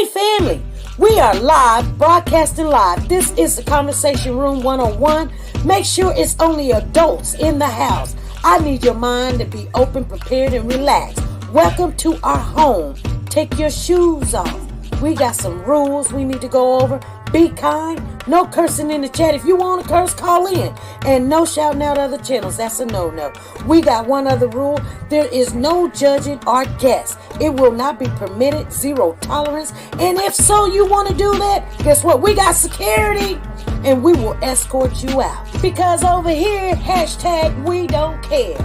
Hey family, we are live, broadcasting live. This is the Conversation Room 101. Make sure it's only adults in the house. I need your mind to be open, prepared, and relaxed. Welcome to our home. Take your shoes off. We got some rules we need to go over. Be kind. No cursing in the chat. If you want to curse, call in. And no shouting out other channels. That's a no-no. We got one other rule. There is no judging our guests. It will not be permitted. Zero tolerance. And if so, you want to do that, guess what? We got security. And we will escort you out. Because over here, hashtag we don't care.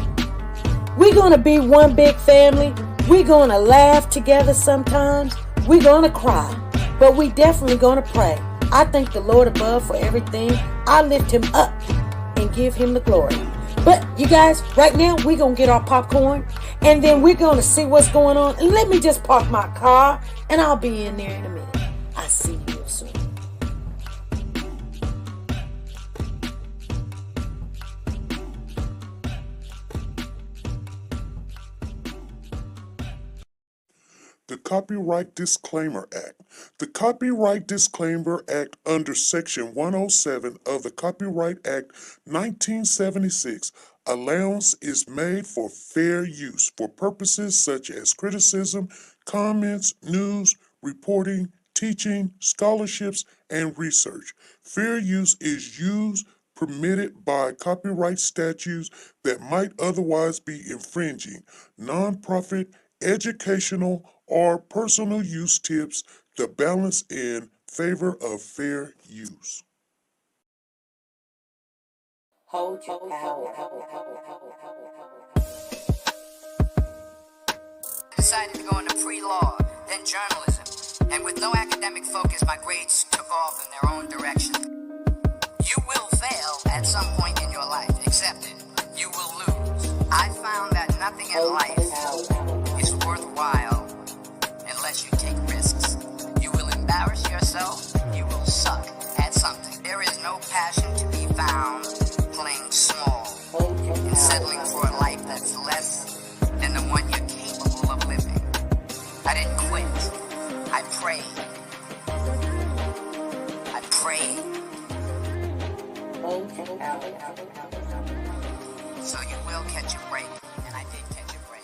We're going to be one big family. We're going to laugh together sometimes. We're going to cry. But we definitely going to pray. I thank the Lord above for everything. I lift him up and give him the glory. But you guys, right now, we're going to get our popcorn. And then we're going to see what's going on. And let me just park my car. And I'll be in there in a minute. I'll see you real soon. The Copyright Disclaimer Act. The Copyright Disclaimer Act under Section 107 of the Copyright Act 1976, allowance is made for fair use for purposes such as criticism, comments, news, reporting, teaching, scholarships, and research. Fair use is used permitted by copyright statutes that might otherwise be infringing. Nonprofit, educational, or personal use tips the balance in favor of fair use. Hold your power. I decided to go into pre-law, then journalism, and with no academic focus, my grades took off in their own direction. You will fail at some point in your life, accept it. You will lose. I found that nothing in life is worthwhile unless you take risks. You will embarrass yourself, you will suck at something. There is no passion to be found playing small and settling for a life that's less than the one you're capable of living. I didn't quit. I prayed. I prayed. So you will catch a break, and I did catch a break.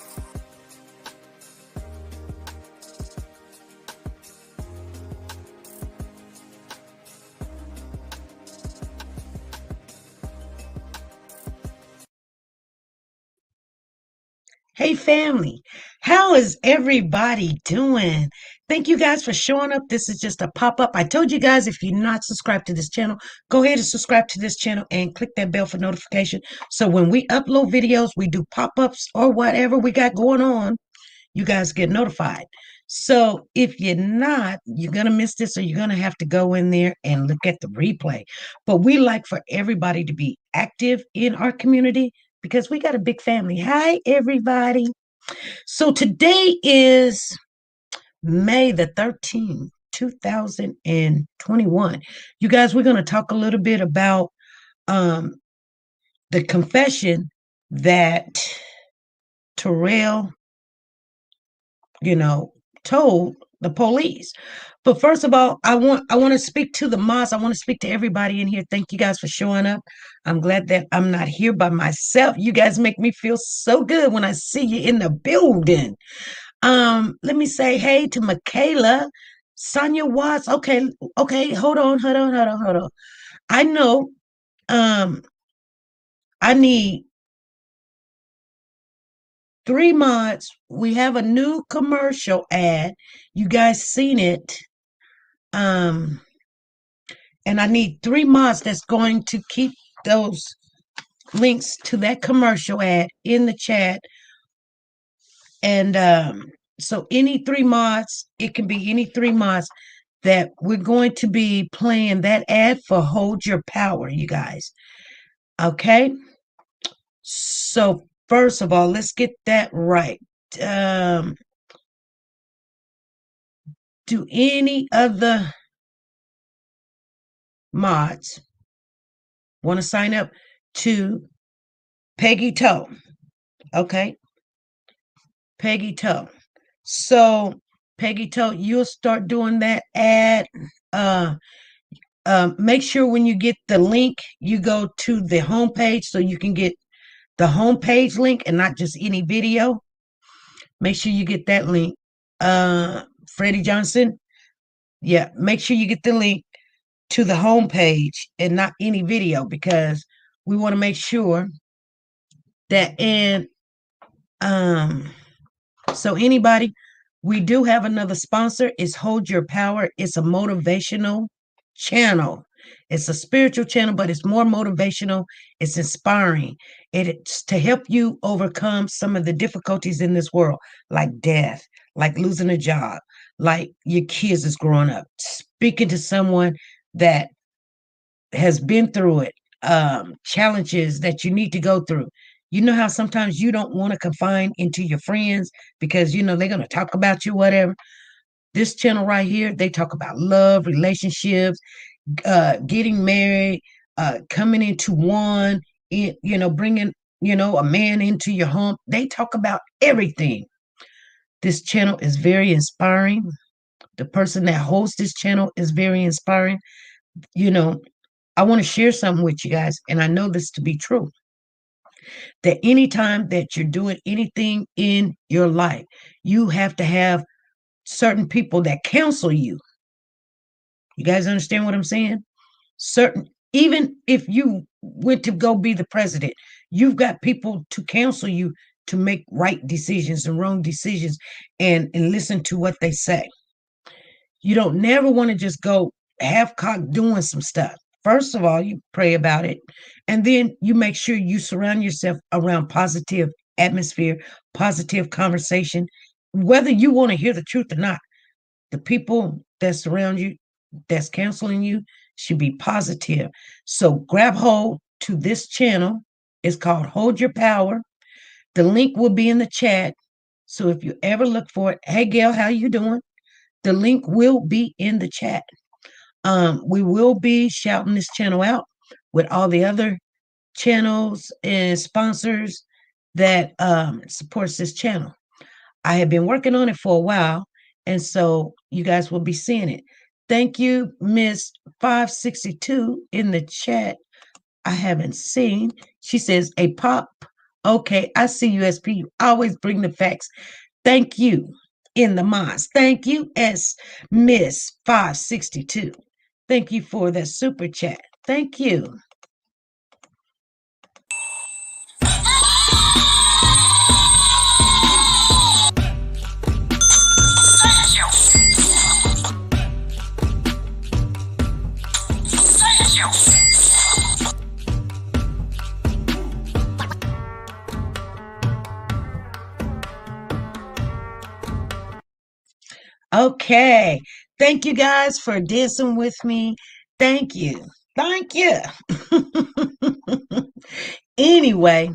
Hey family, how is everybody doing? Thank you guys for showing up. This is just a pop-up. I told you guys, if you're not subscribed to this channel, go ahead and subscribe to this channel and click that bell for notification. So when we upload videos, we do pop-ups or whatever we got going on, you guys get notified. So if you're not, you're going to miss this, or you're going to have to go in there and look at the replay. But we like for everybody to be active in our community, because we got a big family. Hi, everybody. So today is May the 13th, 2021. You guys, we're going to talk a little bit about the confession that Terrell, told the police. But first of all, I want to speak to the mods. I want to speak to everybody in here. Thank you guys for showing up. I'm glad that I'm not here by myself. You guys make me feel so good when I see you in the building. Let me say hey to Michaela, Sonia Watts. Okay, hold on. I know I need 3 mods. We have a new commercial ad. You guys seen it. And I need 3 mods that's going to keep those links to that commercial ad in the chat. And so any 3 mods, it can be any 3 mods that we're going to be playing that ad for. Hold Your Power, you guys. Okay? So first of all, let's get that right. Do any of the mods want to sign up to Peggy Toe? Okay. Peggy Toe. So Peggy told you'll start doing that ad. Make sure when you get the link, you go to the homepage so you can get the homepage link and not just any video. Make sure you get that link. Freddie Johnson, yeah, make sure you get the link to the homepage and not any video, because we want to make sure that so anybody, we do have another sponsor. It's Hold Your Power. It's a motivational channel. It's a spiritual channel, but it's more motivational. It's inspiring. It's to help you overcome some of the difficulties in this world, like death, like losing a job, like your kids is growing up. Speaking to someone that has been through it, challenges that you need to go through. You know how sometimes you don't want to confine into your friends because you know they're going to talk about you, whatever. This channel right here, they talk about love, relationships, getting married, coming into one, bringing, a man into your home. They talk about everything. This channel is very inspiring. The person that hosts this channel is very inspiring. I want to share something with you guys, and I know this to be true. That anytime that you're doing anything in your life, you have to have certain people that counsel you. You guys understand what I'm saying? Even if you went to go be the president, you've got people to counsel you to make right decisions and wrong decisions, and listen to what they say. You don't never want to just go half-cocked doing some stuff. First of all, you pray about it, and then you make sure you surround yourself around positive atmosphere, positive conversation, whether you want to hear the truth or not. The people that surround you, that's counseling you, should be positive. So grab hold to this channel. It's called Hold Your Power. The link will be in the chat. So if you ever look for it, hey Gail, how you doing? The link will be in the chat. We will be shouting this channel out with all the other channels and sponsors that supports this channel. I have been working on it for a while, and so you guys will be seeing it. Thank you, Miss 562 in the chat. I haven't seen. She says a pop. Okay, I see you, SP. You always bring the facts. Thank you in the Moss. Thank you, Miss 562. Thank you for that super chat. Thank you. Okay. Thank you guys for dancing with me. Thank you. Thank you. Anyway,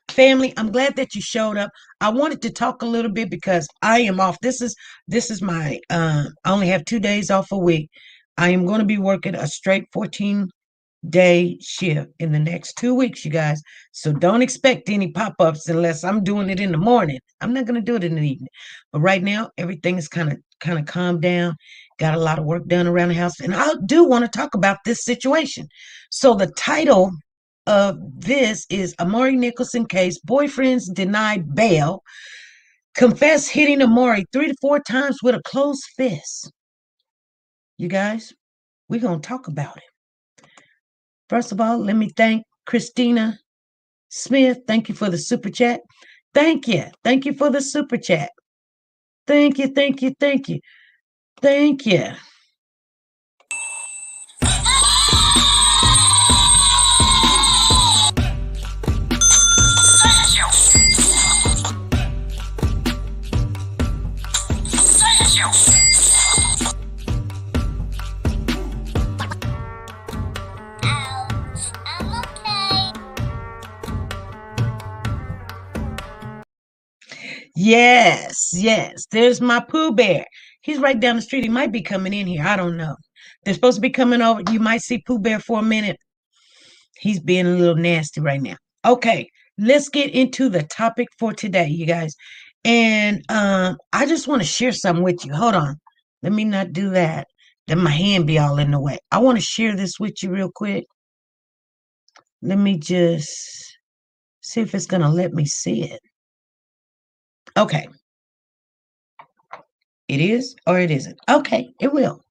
family, I'm glad that you showed up. I wanted to talk a little bit because I am off. This is my I only have 2 days off a week. I am going to be working a straight 14-day shift in the next 2 weeks, you guys. So don't expect any pop-ups unless I'm doing it in the morning. I'm not going to do it in the evening. But right now, everything is kind of calmed down. Got a lot of work done around the house. And I do want to talk about this situation. So the title of this is Amari Nicholson case. Boyfriends denied bail. Confess hitting Amari 3 to 4 times with a closed fist. You guys, we're going to talk about it. First of all, let me thank Christina Smith. Thank you for the super chat. Thank you. Thank you for the super chat. Thank you. Thank you. Thank you. Thank you. Yes, yes. There's my Pooh Bear. He's right down the street. He might be coming in here. I don't know. They're supposed to be coming over. You might see Pooh Bear for a minute. He's being a little nasty right now. Okay, let's get into the topic for today, you guys. And I just want to share something with you. Hold on. Let me not do that. Then my hand be all in the way. I want to share this with you real quick. Let me just see if it's going to let me see it. Okay. It is or it isn't. Okay, it will.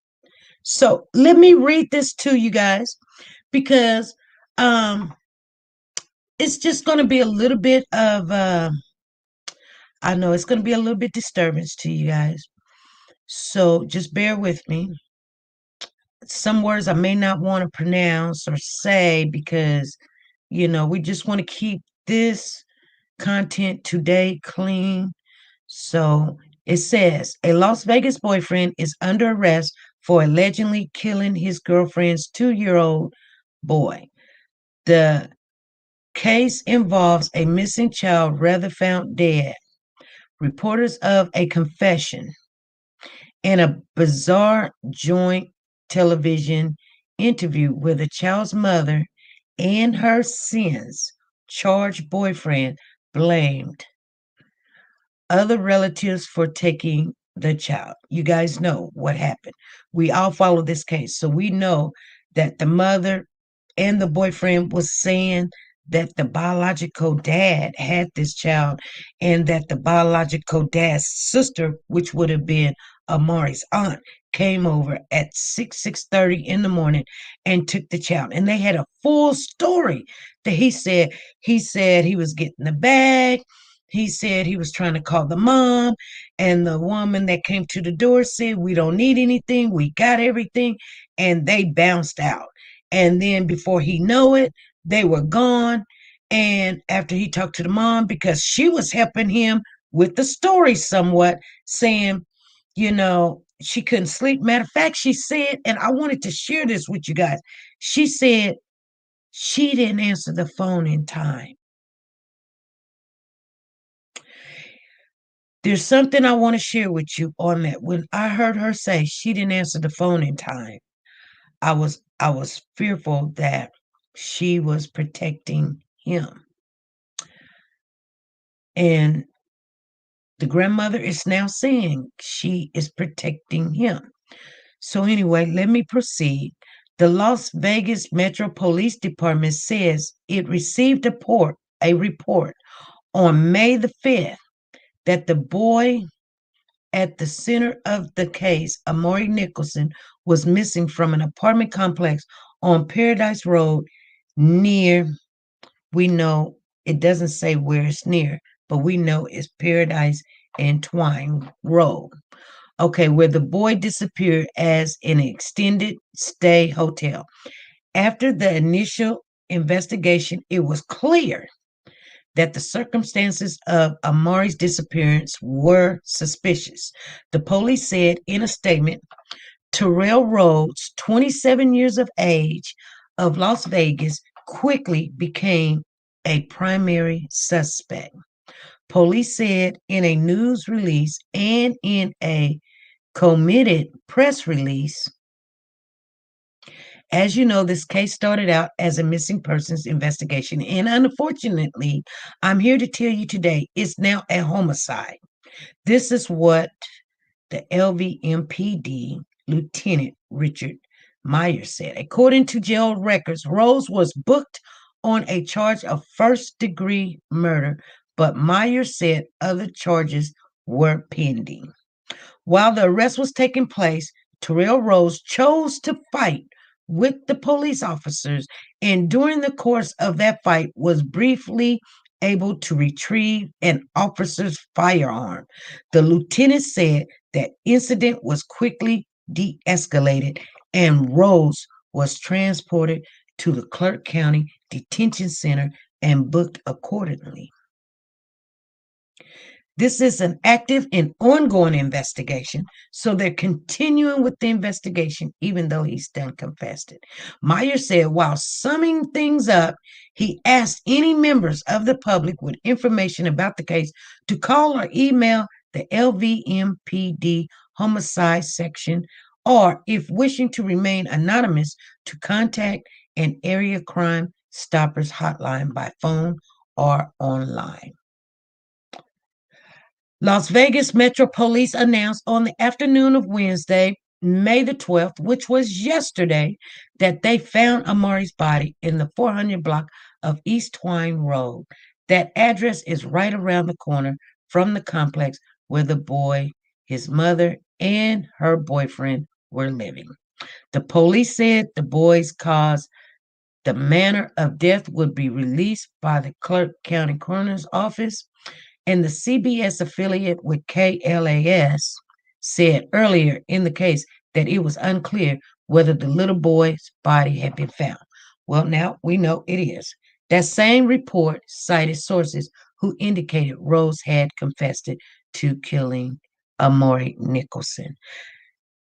So let me read this to you guys because it's just going to be a little bit of, I know it's going to be a little bit disturbance to you guys. So just bear with me. Some words I may not want to pronounce or say because, we just want to keep this content today clean. So it says a Las Vegas boyfriend is under arrest for allegedly killing his girlfriend's 2-year-old boy. The case involves a missing child rather found dead. Reporters of a confession and a bizarre joint television interview with the child's mother and her sin's charged boyfriend blamed other relatives for taking the child. You guys know what happened. We all follow this case. So we know that the mother and the boyfriend was saying that the biological dad had this child and that the biological dad's sister, which would have been Amari's aunt, came over at 6:30 in the morning and took the child. And they had a full story that he said he was getting the bag. He said he was trying to call the mom, and the woman that came to the door said, "We don't need anything. We got everything." And they bounced out. And then before he know it, they were gone. And after he talked to the mom, because she was helping him with the story somewhat, saying, she couldn't sleep. Matter of fact, she said, and I wanted to share this with you guys. She said she didn't answer the phone in time. There's something I want to share with you on that. When I heard her say she didn't answer the phone in time, I was fearful that she was protecting him. And the grandmother is now saying she is protecting him. So anyway, let me proceed. The Las Vegas Metro Police Department says it received a report on May the 5th that the boy at the center of the case, Amari Nicholson, was missing from an apartment complex on Paradise Road near, we know it doesn't say where it's near, but we know it's Paradise and Twine Road. Okay, where the boy disappeared as an extended stay hotel. After the initial investigation, it was clear that the circumstances of Amari's disappearance were suspicious. The police said in a statement, Terrell Rhodes, 27 years of age, of Las Vegas, quickly became a primary suspect. Police said in a news release and in a committed press release. As you know, this case started out as a missing persons investigation, and unfortunately, I'm here to tell you today it's now a homicide. This is what the LVMPD Lieutenant Richard Myers said. According to jail records, Rose was booked on a charge of first-degree murder, but Myers said other charges were pending. While the arrest was taking place, Terrell Rose chose to fight with the police officers, and during the course of that fight was briefly able to retrieve an officer's firearm. The lieutenant said that incident was quickly de-escalated and Rose was transported to the Clark County Detention Center and booked accordingly. This is an active and ongoing investigation, so they're continuing with the investigation, even though he's done confessed it. Myers said while summing things up, he asked any members of the public with information about the case to call or email the LVMPD homicide section, or if wishing to remain anonymous, to contact an area crime stoppers hotline by phone or online. Las Vegas Metro Police announced on the afternoon of Wednesday, May the 12th, which was yesterday, that they found Amari's body in the 400 block of East Twine Road. That address is right around the corner from the complex where the boy, his mother, and her boyfriend were living. The police said the boy's cause, the manner of death, would be released by the Clark County Coroner's Office, and the CBS affiliate with KLAS said earlier in the case that it was unclear whether the little boy's body had been found. Well, now we know it is. That same report cited sources who indicated Rose had confessed to killing Amari Nicholson.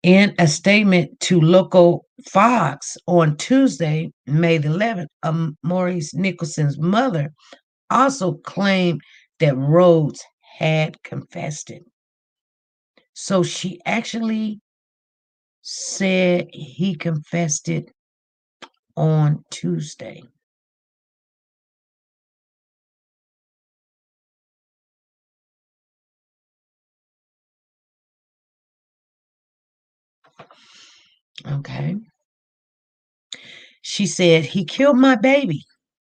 In a statement to local Fox on Tuesday, May the 11th, Maurice Nicholson's mother also claimed that Rhodes had confessed it. So she actually said he confessed it on Tuesday. Okay. She said, he killed my baby,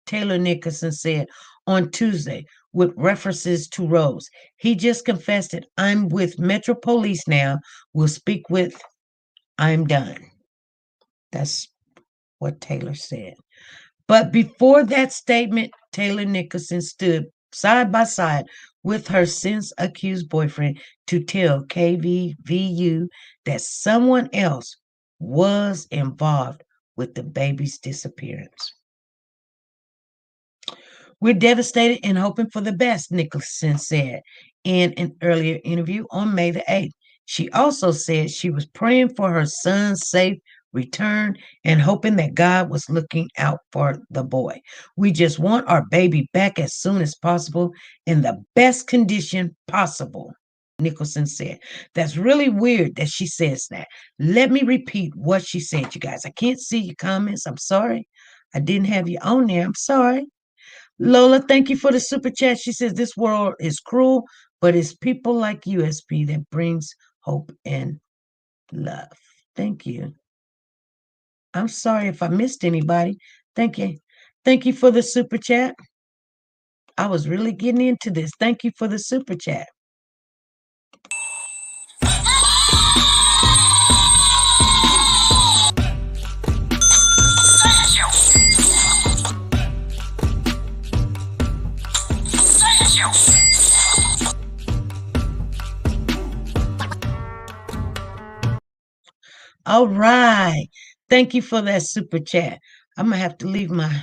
Taylor Nicholson said on Tuesday with references to Rose. He just confessed it. I'm with Metro Police now. We'll speak with, I'm done. That's what Taylor said. But before that statement, Taylor Nicholson stood side by side with her since accused boyfriend to tell KVVU that someone else was involved with the baby's disappearance. We're devastated and hoping for the best, Nicholson said in an earlier interview on May the 8th. She also said she was praying for her son's safe return and hoping that God was looking out for the boy. We just want our baby back as soon as possible in the best condition possible, Nicholson said. That's really weird that she says that. Let me repeat what she said, you guys. I can't see your comments. I'm sorry. I didn't have you on there. I'm sorry. Lola, thank you for the super chat. She says, this world is cruel, but it's people like USP that brings hope and love. Thank you. I'm sorry if I missed anybody. Thank you. Thank you for the super chat. I was really getting into this. Thank you for the super chat. All right. Thank you for that super chat. I'm going to have to leave my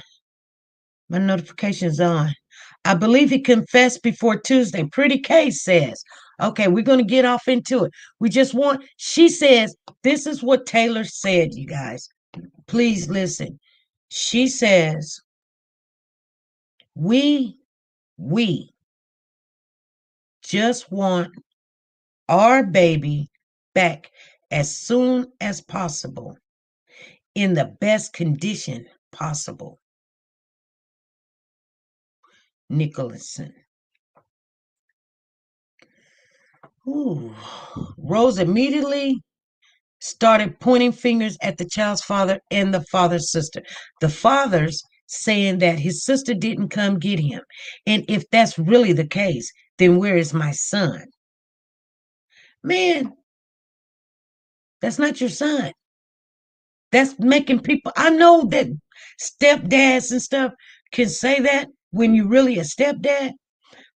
notifications on. I believe he confessed before Tuesday. Pretty Case says, okay, we're going to get off into it. We just want, she says, this is what Taylor said, you guys. Please listen. She says, we just want our baby back as soon as possible in the best condition possible. Nicholson. Ooh. Rose immediately started pointing fingers at the child's father and the father's sister. The father's saying that his sister didn't come get him. And if that's really the case, then where is my son? Man, that's not your son. That's making people, I know that stepdads and stuff can say that when you're really a stepdad,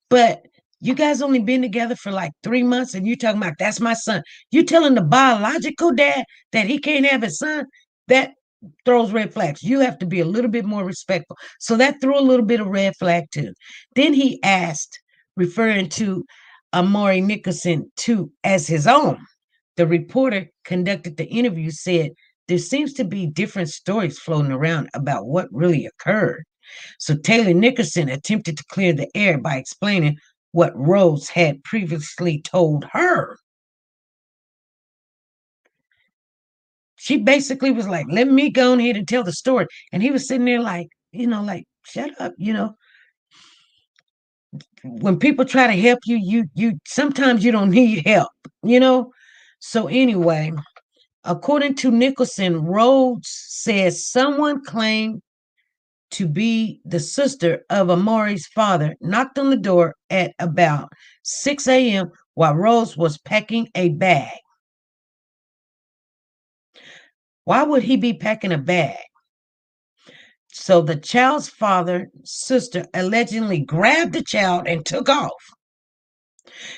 but you guys only been together for like 3 months and you talking about that's my son. You telling the biological dad that he can't have his son, that throws red flags. You have to be a little bit more respectful. So that threw a little bit of red flag too. Then he asked, referring to Amari Nicholson too as his own. The reporter conducted the interview said there seems to be different stories floating around about what really occurred. So Taylor Nicholson attempted to clear the air by explaining what Rose had previously told her. She basically was like, let me go ahead and tell the story. And he was sitting there like, like, shut up, when people try to help you, you sometimes you don't need help, you know? So anyway, according to Nicholson, Rhodes says someone claimed to be the sister of Amari's father knocked on the door at about 6 a.m. while Rhodes was packing a bag. Why would he be packing a bag? So the child's sister allegedly grabbed the child and took off.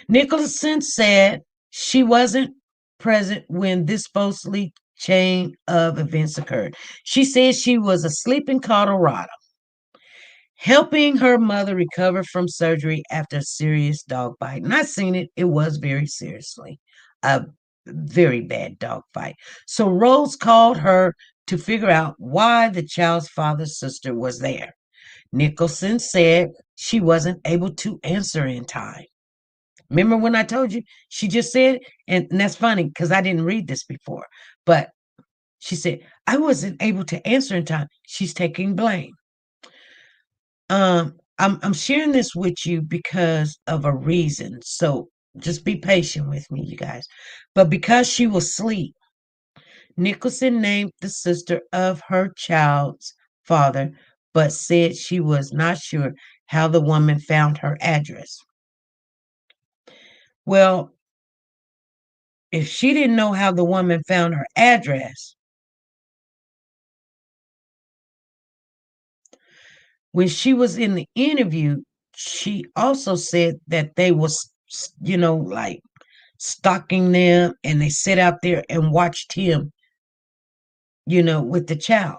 Nicholson said she wasn't present when this supposedly chain of events occurred. She said she was asleep in Colorado, helping her mother recover from surgery after a serious dog bite. And I seen it. It was very seriously a very bad dog fight. So Rose called her to figure out why the child's father's sister was there. Nicholson said she wasn't able to answer in time. Remember when I told you? She just said, and that's funny because I didn't read this before, but she said, I wasn't able to answer in time. She's taking blame. I'm sharing this with you because of a reason. So just be patient with me, you guys. But because she was asleep, Nicholson named the sister of her child's father, but said she was not sure how the woman found her address. Well, if she didn't know how the woman found her address, when she was in the interview, she also said that they was, like stalking them and they sat out there and watched him, with the child.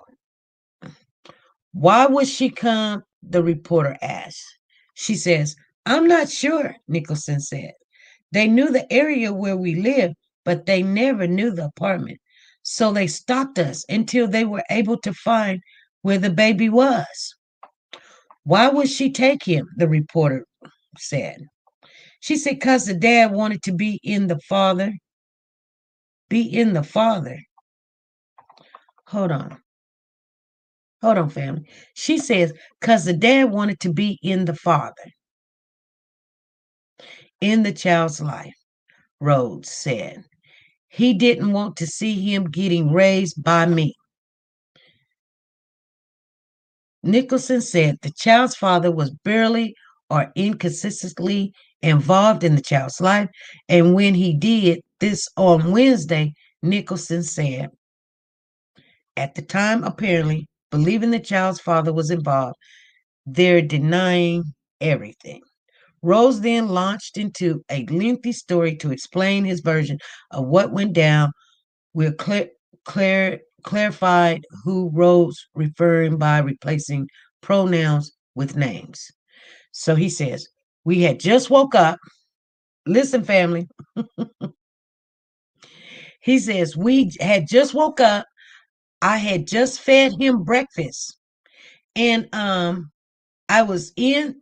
Why would she come? The reporter asked. She says, I'm not sure, Nicholson said. They knew the area where we lived, but they never knew the apartment. So they stalked us until they were able to find where the baby was. Why would she take him? The reporter said. She said, because the dad wanted to be in the father. Be in the father. Hold on. Hold on, family. She says, because the dad wanted to be in the father, in the child's life, Rhodes said. He didn't want to see him getting raised by me. Nicholson said the child's father was barely or inconsistently involved in the child's life. And when he did this on Wednesday, Nicholson said, at the time, apparently, believing the child's father was involved, they're denying everything. Rose then launched into a lengthy story to explain his version of what went down. We'll clarified who Rose referring by replacing pronouns with names. So he says, we had just woke up. Listen, family. He says, we had just woke up. I had just fed him breakfast. And I was in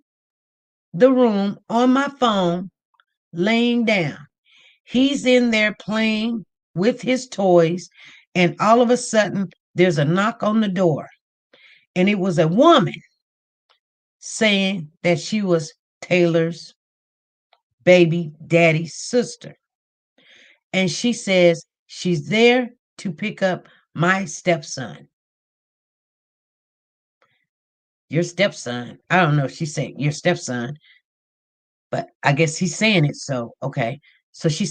the room on my phone, laying down. He's in there playing with his toys, and all of a sudden, there's a knock on the door. And it was a woman saying that she was Taylor's baby daddy's sister. And she says she's there to pick up my stepson. Your stepson. I don't know if she said your stepson, but I guess he's saying it. So, okay. So he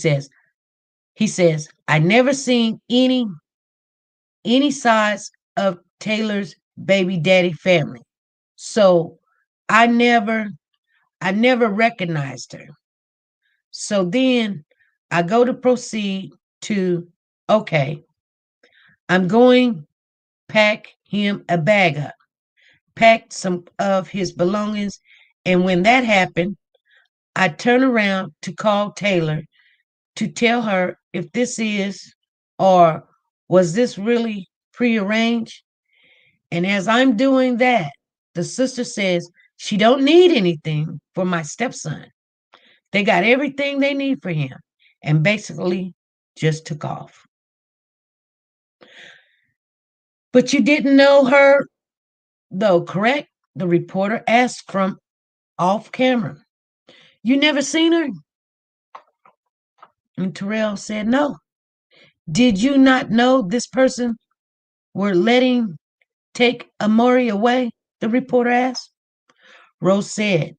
says, I never seen any size of Taylor's baby daddy family. So I never recognized her. So then I go to proceed to, okay, I'm going pack him a bag up, packed some of his belongings. And when that happened, I turn around to call Taylor to tell her if this is or was this really prearranged. And as I'm doing that, the sister says she don't need anything for my stepson. They got everything they need for him and basically just took off. But you didn't know her, though, correct? The reporter asked from off camera. You never seen her? And Terrell said, no. Did you not know this person were letting take Amari away? The reporter asked. Rose said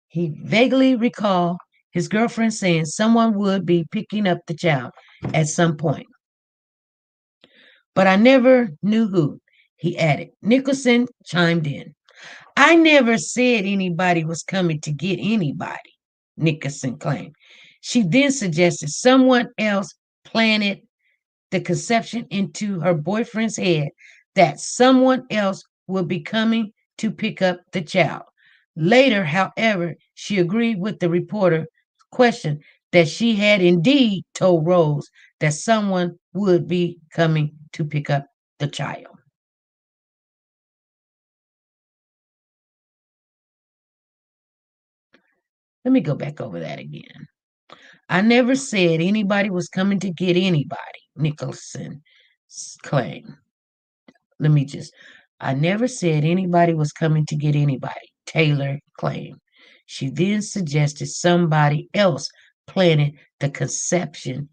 he vaguely recalled his girlfriend saying someone would be picking up the child at some point. But I never knew who, he added. Nicholson chimed in. I never said anybody was coming to get anybody, Nicholson claimed. She then suggested someone else planted the conception into her boyfriend's head that someone else would be coming to pick up the child. Later, however, she agreed with the reporter's question that she had indeed told Rose that someone would be coming to pick up the child. Let me go back over that again. I never said anybody was coming to get anybody, Nicholson claimed. I never said anybody was coming to get anybody, Taylor claimed. She then suggested somebody else planted the conception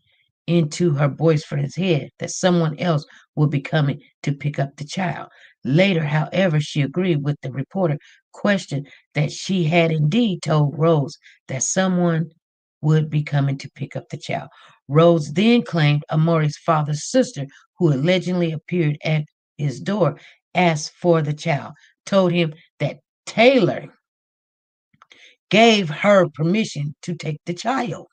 into her boyfriend's head that someone else would be coming to pick up the child. Later, however, she agreed with the reporter question that she had indeed told Rose that someone would be coming to pick up the child. Rose then claimed Amari's father's sister, who allegedly appeared at his door, asked for the child, told him that Taylor gave her permission to take the child.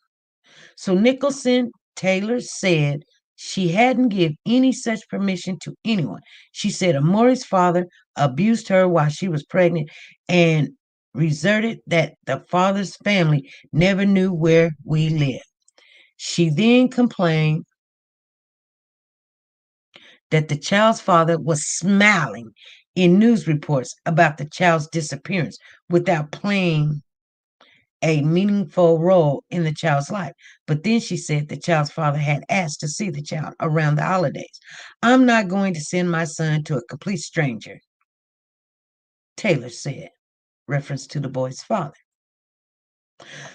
So Nicholson Taylor said she hadn't given any such permission to anyone. She said Amari's father abused her while she was pregnant and reserted that the father's family never knew where we lived. She then complained that the child's father was smiling in news reports about the child's disappearance without playing a meaningful role in the child's life. But then she said the child's father had asked to see the child around the holidays. I'm not going to send my son to a complete stranger, Taylor said, reference to the boy's father.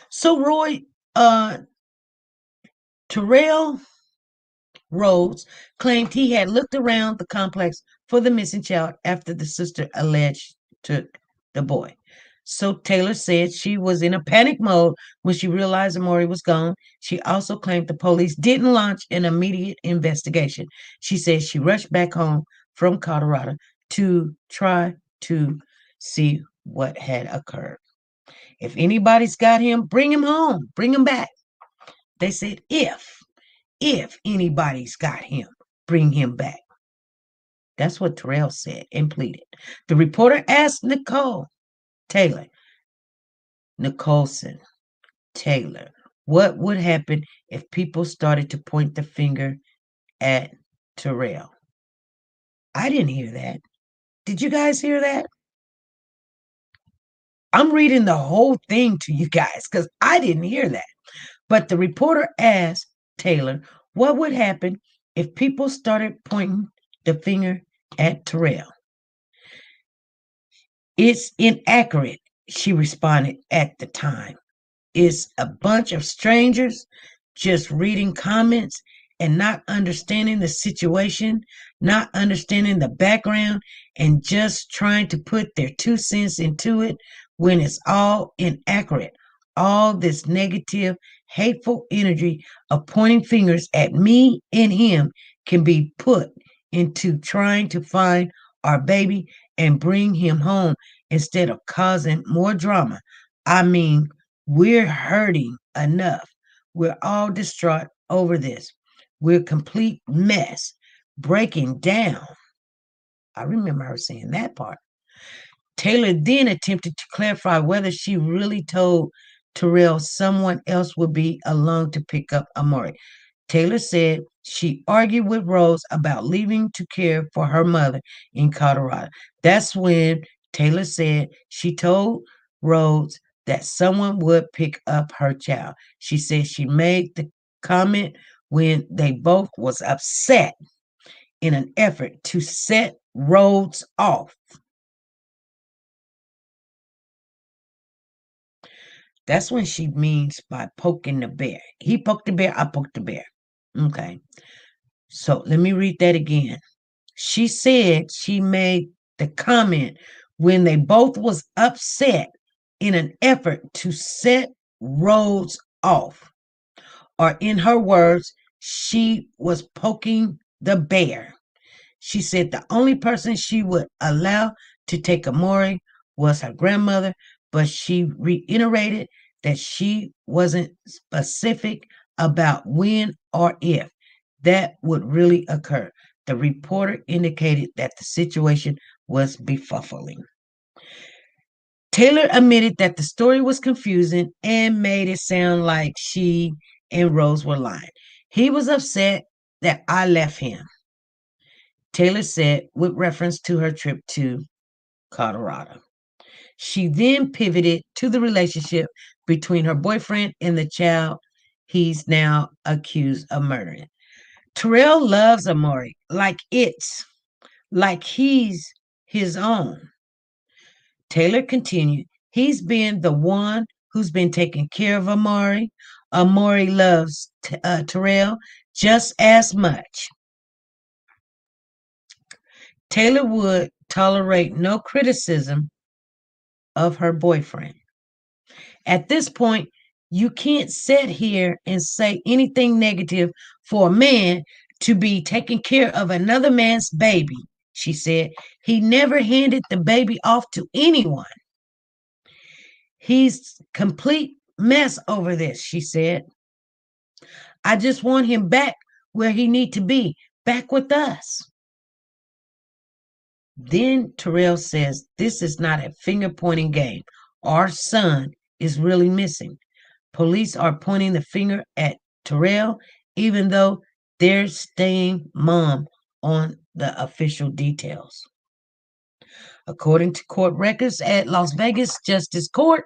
So Terrell Rhodes claimed he had looked around the complex for the missing child after the sister alleged took the boy. So Taylor said she was in a panic mode when she realized Amari was gone. She also claimed the police didn't launch an immediate investigation. She said she rushed back home from Colorado to try to see what had occurred. If anybody's got him, bring him home, bring him back. They said if anybody's got him, bring him back. That's what Terrell said and pleaded. The reporter asked Nicholson Taylor, what would happen if people started to point the finger at Terrell? I didn't hear that. Did you guys hear that? I'm reading the whole thing to you guys because I didn't hear that. But the reporter asked Taylor, what would happen if people started pointing the finger at Terrell? It's inaccurate, she responded at the time. It's a bunch of strangers just reading comments and not understanding the situation, not understanding the background, and just trying to put their 2 cents into it when it's all inaccurate. All this negative, hateful energy of pointing fingers at me and him can be put into trying to find our baby and bring him home instead of causing more drama. I mean, we're hurting enough. We're all distraught over this. We're a complete mess, breaking down. I remember her saying that part. Taylor then attempted to clarify whether she really told Terrell someone else would be along to pick up Amari. Taylor said she argued with Rose about leaving to care for her mother in Colorado. That's when Taylor said she told Rose that someone would pick up her child. She said she made the comment when they both was upset in an effort to set Rose off. That's when she means by poking the bear. He poked the bear, I poked the bear. Okay. So let me read that again. She said she made the comment when they both was upset in an effort to set Rose off. Or in her words, she was poking the bear. She said the only person she would allow to take Amari was her grandmother, but she reiterated that she wasn't specific about when or if that would really occur. The reporter indicated that the situation was befuddling. Taylor admitted that the story was confusing and made it sound like she and Rose were lying. He was upset that I left him, Taylor said with reference to her trip to Colorado. She then pivoted to the relationship between her boyfriend and the child he's now accused of murdering. Terrell loves Amari like he's his own. Taylor continued, he's been the one who's been taking care of Amari. Amari loves Terrell just as much. Taylor would tolerate no criticism of her boyfriend. At this point, you can't sit here and say anything negative for a man to be taking care of another man's baby, she said. He never handed the baby off to anyone. He's complete mess over this, she said. I just want him back where he need to be, back with us. Then Terrell says, this is not a finger-pointing game. Our son is really missing. Police are pointing the finger at Terrell, even though they're staying mum on the official details. According to court records at Las Vegas Justice Court,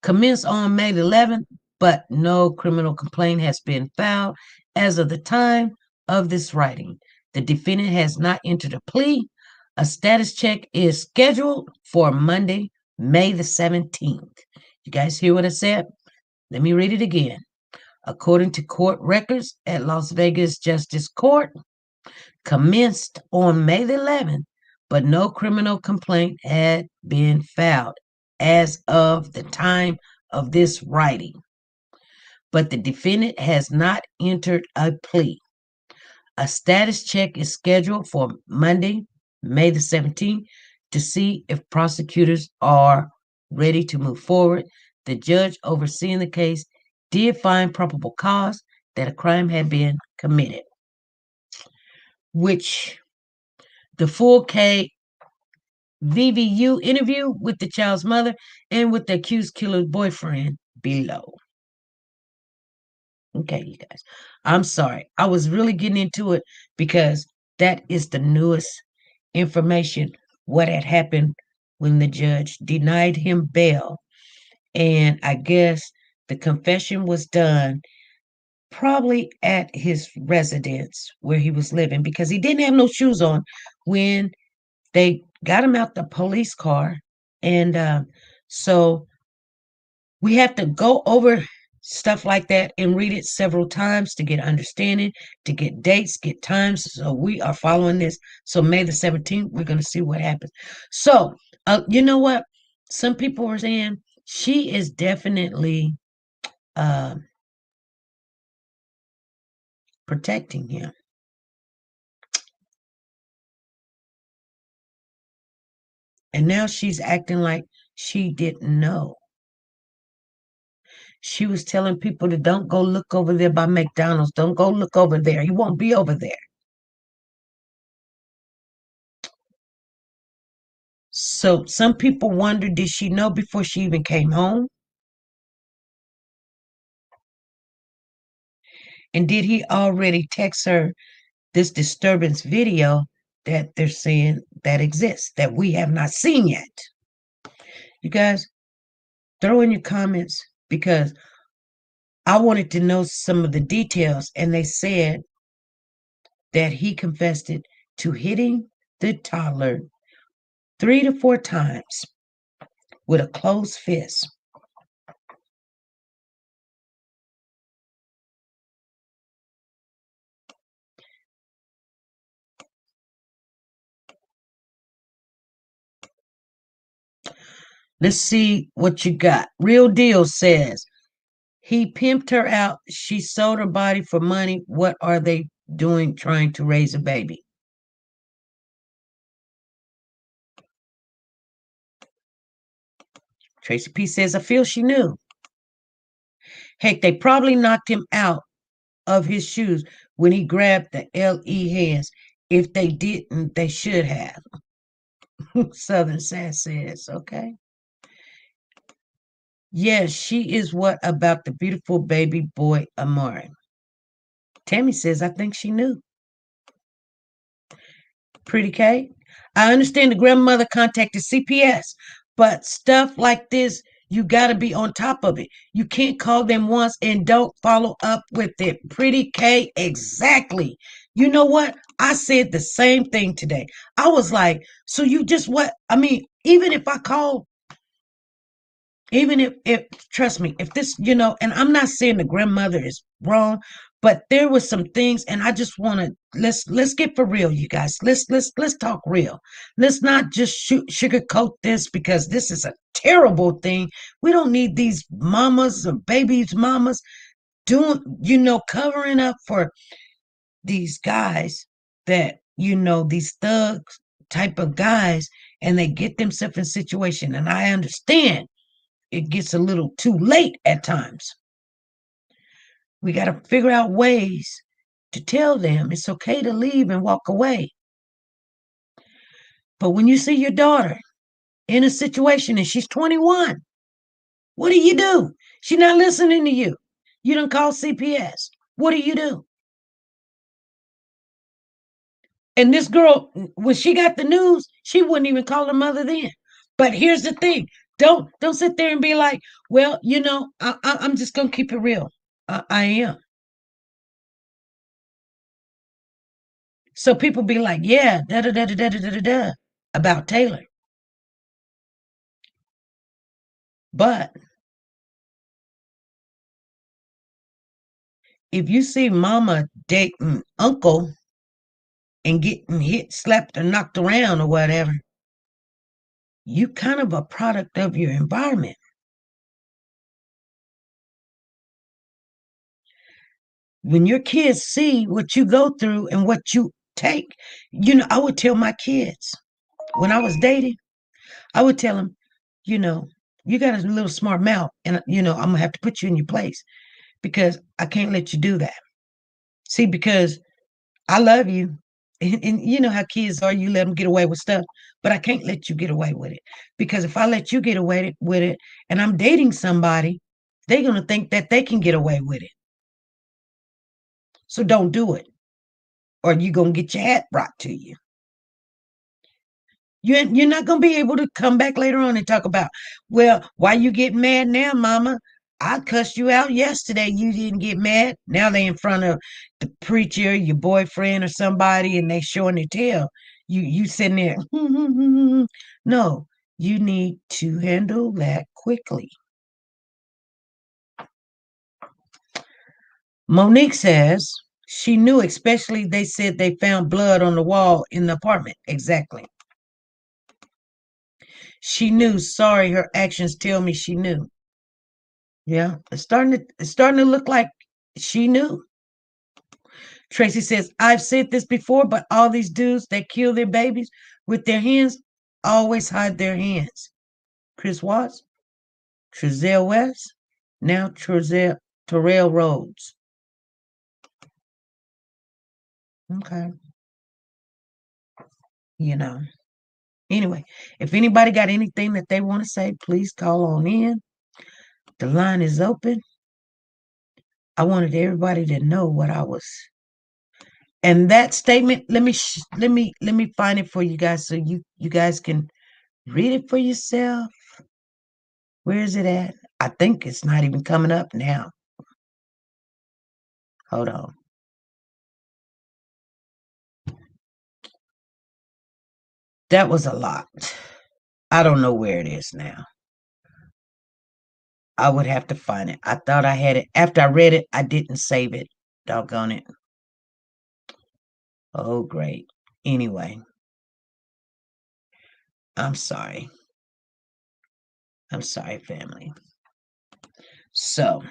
commenced on May 11th, but no criminal complaint has been filed as of the time of this writing. The defendant has not entered a plea. A status check is scheduled for Monday, May the 17th. You guys hear what I said? Let me read it again. According to court records at Las Vegas Justice Court, commenced on May the 11th, but no criminal complaint had been filed as of the time of this writing. But the defendant has not entered a plea. A status check is scheduled for Monday, May the 17th, to see if prosecutors are ready to move forward. The judge overseeing the case did find probable cause that a crime had been committed, which the full kvvu interview with the child's mother and with the accused killer's boyfriend below. Okay, you guys. I'm sorry. I was really getting into it because that is the newest information, what had happened when the judge denied him bail. And I guess the confession was done probably at his residence where he was living because he didn't have no shoes on when they got him out the police car. And so we have to go over stuff like that and read it several times to get understanding, to get dates, get times. So we are following this. So May the 17th, we're going to see what happens. So, you know what? Some people were saying she is definitely protecting him. And now she's acting like she didn't know. She was telling people to don't go look over there by McDonald's. Don't go look over there. He won't be over there. So some people wonder, did she know before she even came home? And did he already text her this disturbance video that they're saying that exists, that we have not seen yet? You guys, throw in your comments because I wanted to know some of the details, and they said that he confessed it to hitting the toddler 3 to 4 times with a closed fist. Let's see what you got. Real Deal says he pimped her out. She sold her body for money. What are they doing trying to raise a baby? Tracy P says, I feel she knew. Heck, they probably knocked him out of his shoes when he grabbed the LE hands. If they didn't, they should have. Southern Sass says, okay. Yes, she is. What about the beautiful baby boy Amari? Tammy says, I think she knew. Pretty Kate. I understand the grandmother contacted CPS, but stuff like this, you got to be on top of it. You can't call them once and don't follow up with it. Pretty Kate, exactly. You know what? I said the same thing today. I was like, so you just what? I mean, even if I call, even if trust me, if this, and I'm not saying the grandmother is wrong, but there was some things, and I just want to let's get for real, you guys. Let's talk real. Let's not just sugarcoat this, because this is a terrible thing. We don't need these mamas or babies mamas doing, covering up for these guys that, these thugs type of guys, and they get themselves in situation. And I understand it gets a little too late at times. We got to figure out ways to tell them it's okay to leave and walk away. But when you see your daughter in a situation and she's 21, what do you do? She's not listening to you. You done call CPS. What do you do? And this girl, when she got the news, she wouldn't even call her mother then. But here's the thing: don't sit there and be like, well, I'm just gonna keep it real. I am. So people be like, yeah, da da da da da da da da about Taylor. But if you see mama dating uncle and getting hit, slapped, or knocked around or whatever, you kind of a product of your environment. When your kids see what you go through and what you take, I would tell my kids when I was dating, I would tell them, you got a little smart mouth, and I'm gonna have to put you in your place because I can't let you do that. See, because I love you. And you know how kids are, you let them get away with stuff, but I can't let you get away with it. Because if I let you get away with it and I'm dating somebody, they're going to think that they can get away with it. So don't do it, or you're going to get your hat brought to you. You're not going to be able to come back later on and talk about, well, why you get mad now, mama? I cussed you out yesterday. You didn't get mad. Now they in front of the preacher, your boyfriend, or somebody, and they showing their tail. You sitting there. No, you need to handle that quickly. Monique says she knew, especially they said they found blood on the wall in the apartment. Exactly. She knew. Sorry, her actions tell me she knew. Yeah, it's starting to look like she knew. Tracy says, I've said this before, but all these dudes that kill their babies with their hands always hide their hands. Chris Watts, Trezell West, now Terrell Rhodes. Okay. Anyway, if anybody got anything that they want to say, please call on in. The line is open. I wanted everybody to know what I was. And that statement, let me find it for you guys so you guys can read it for yourself. Where is it at? I think it's not even coming up now. Hold on. That was a lot. I don't know where it is now. I would have to find it. I thought I had it. After I read it, I didn't save it. Doggone it. Oh, great. Anyway, I'm sorry. I'm sorry, family. So,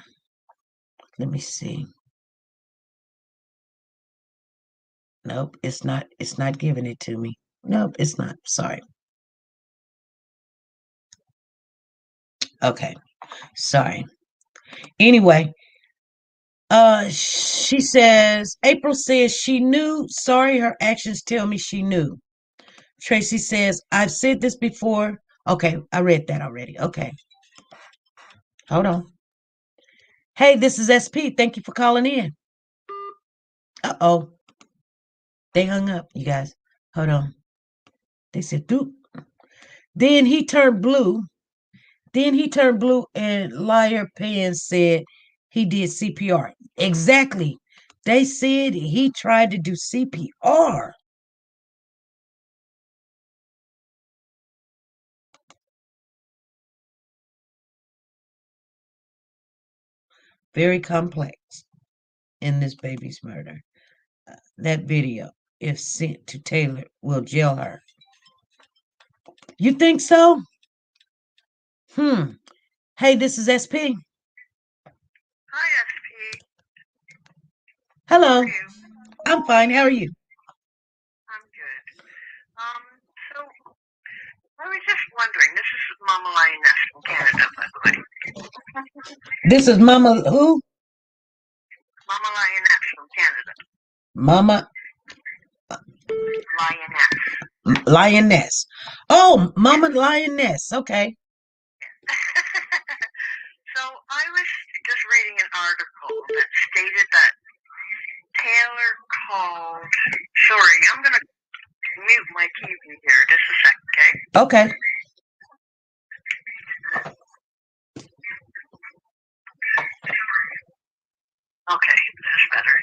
let me see. Nope, it's not. It's not giving it to me. Nope, it's not. Sorry. Okay. Sorry. Anyway, she says, April says she knew. Sorry, her actions tell me she knew. Tracy says, I've said this before. Okay, I read that already. Okay. Hold on. Hey, this is SP. Thank you for calling in. Uh-oh. They hung up, you guys. Hold on. They said, doop. Then he turned blue. And Liar Pan said he did CPR. Exactly. They said he tried to do CPR. Very complex in this baby's murder. That video, if sent to Taylor, will jail her. You think so? Hey, this is SP. Hi, SP. Hello. How are you? I'm fine. How are you? I'm good. So I was just wondering, this is Mama Lioness from Canada, by the way. This is Mama who? Mama Lioness from Canada. Mama Lioness. Lioness. Oh, Mama Lioness. Okay. So I was just reading an article that stated that Taylor called. Sorry, I'm going to mute my TV here just a sec, okay? Okay. Okay, that's better.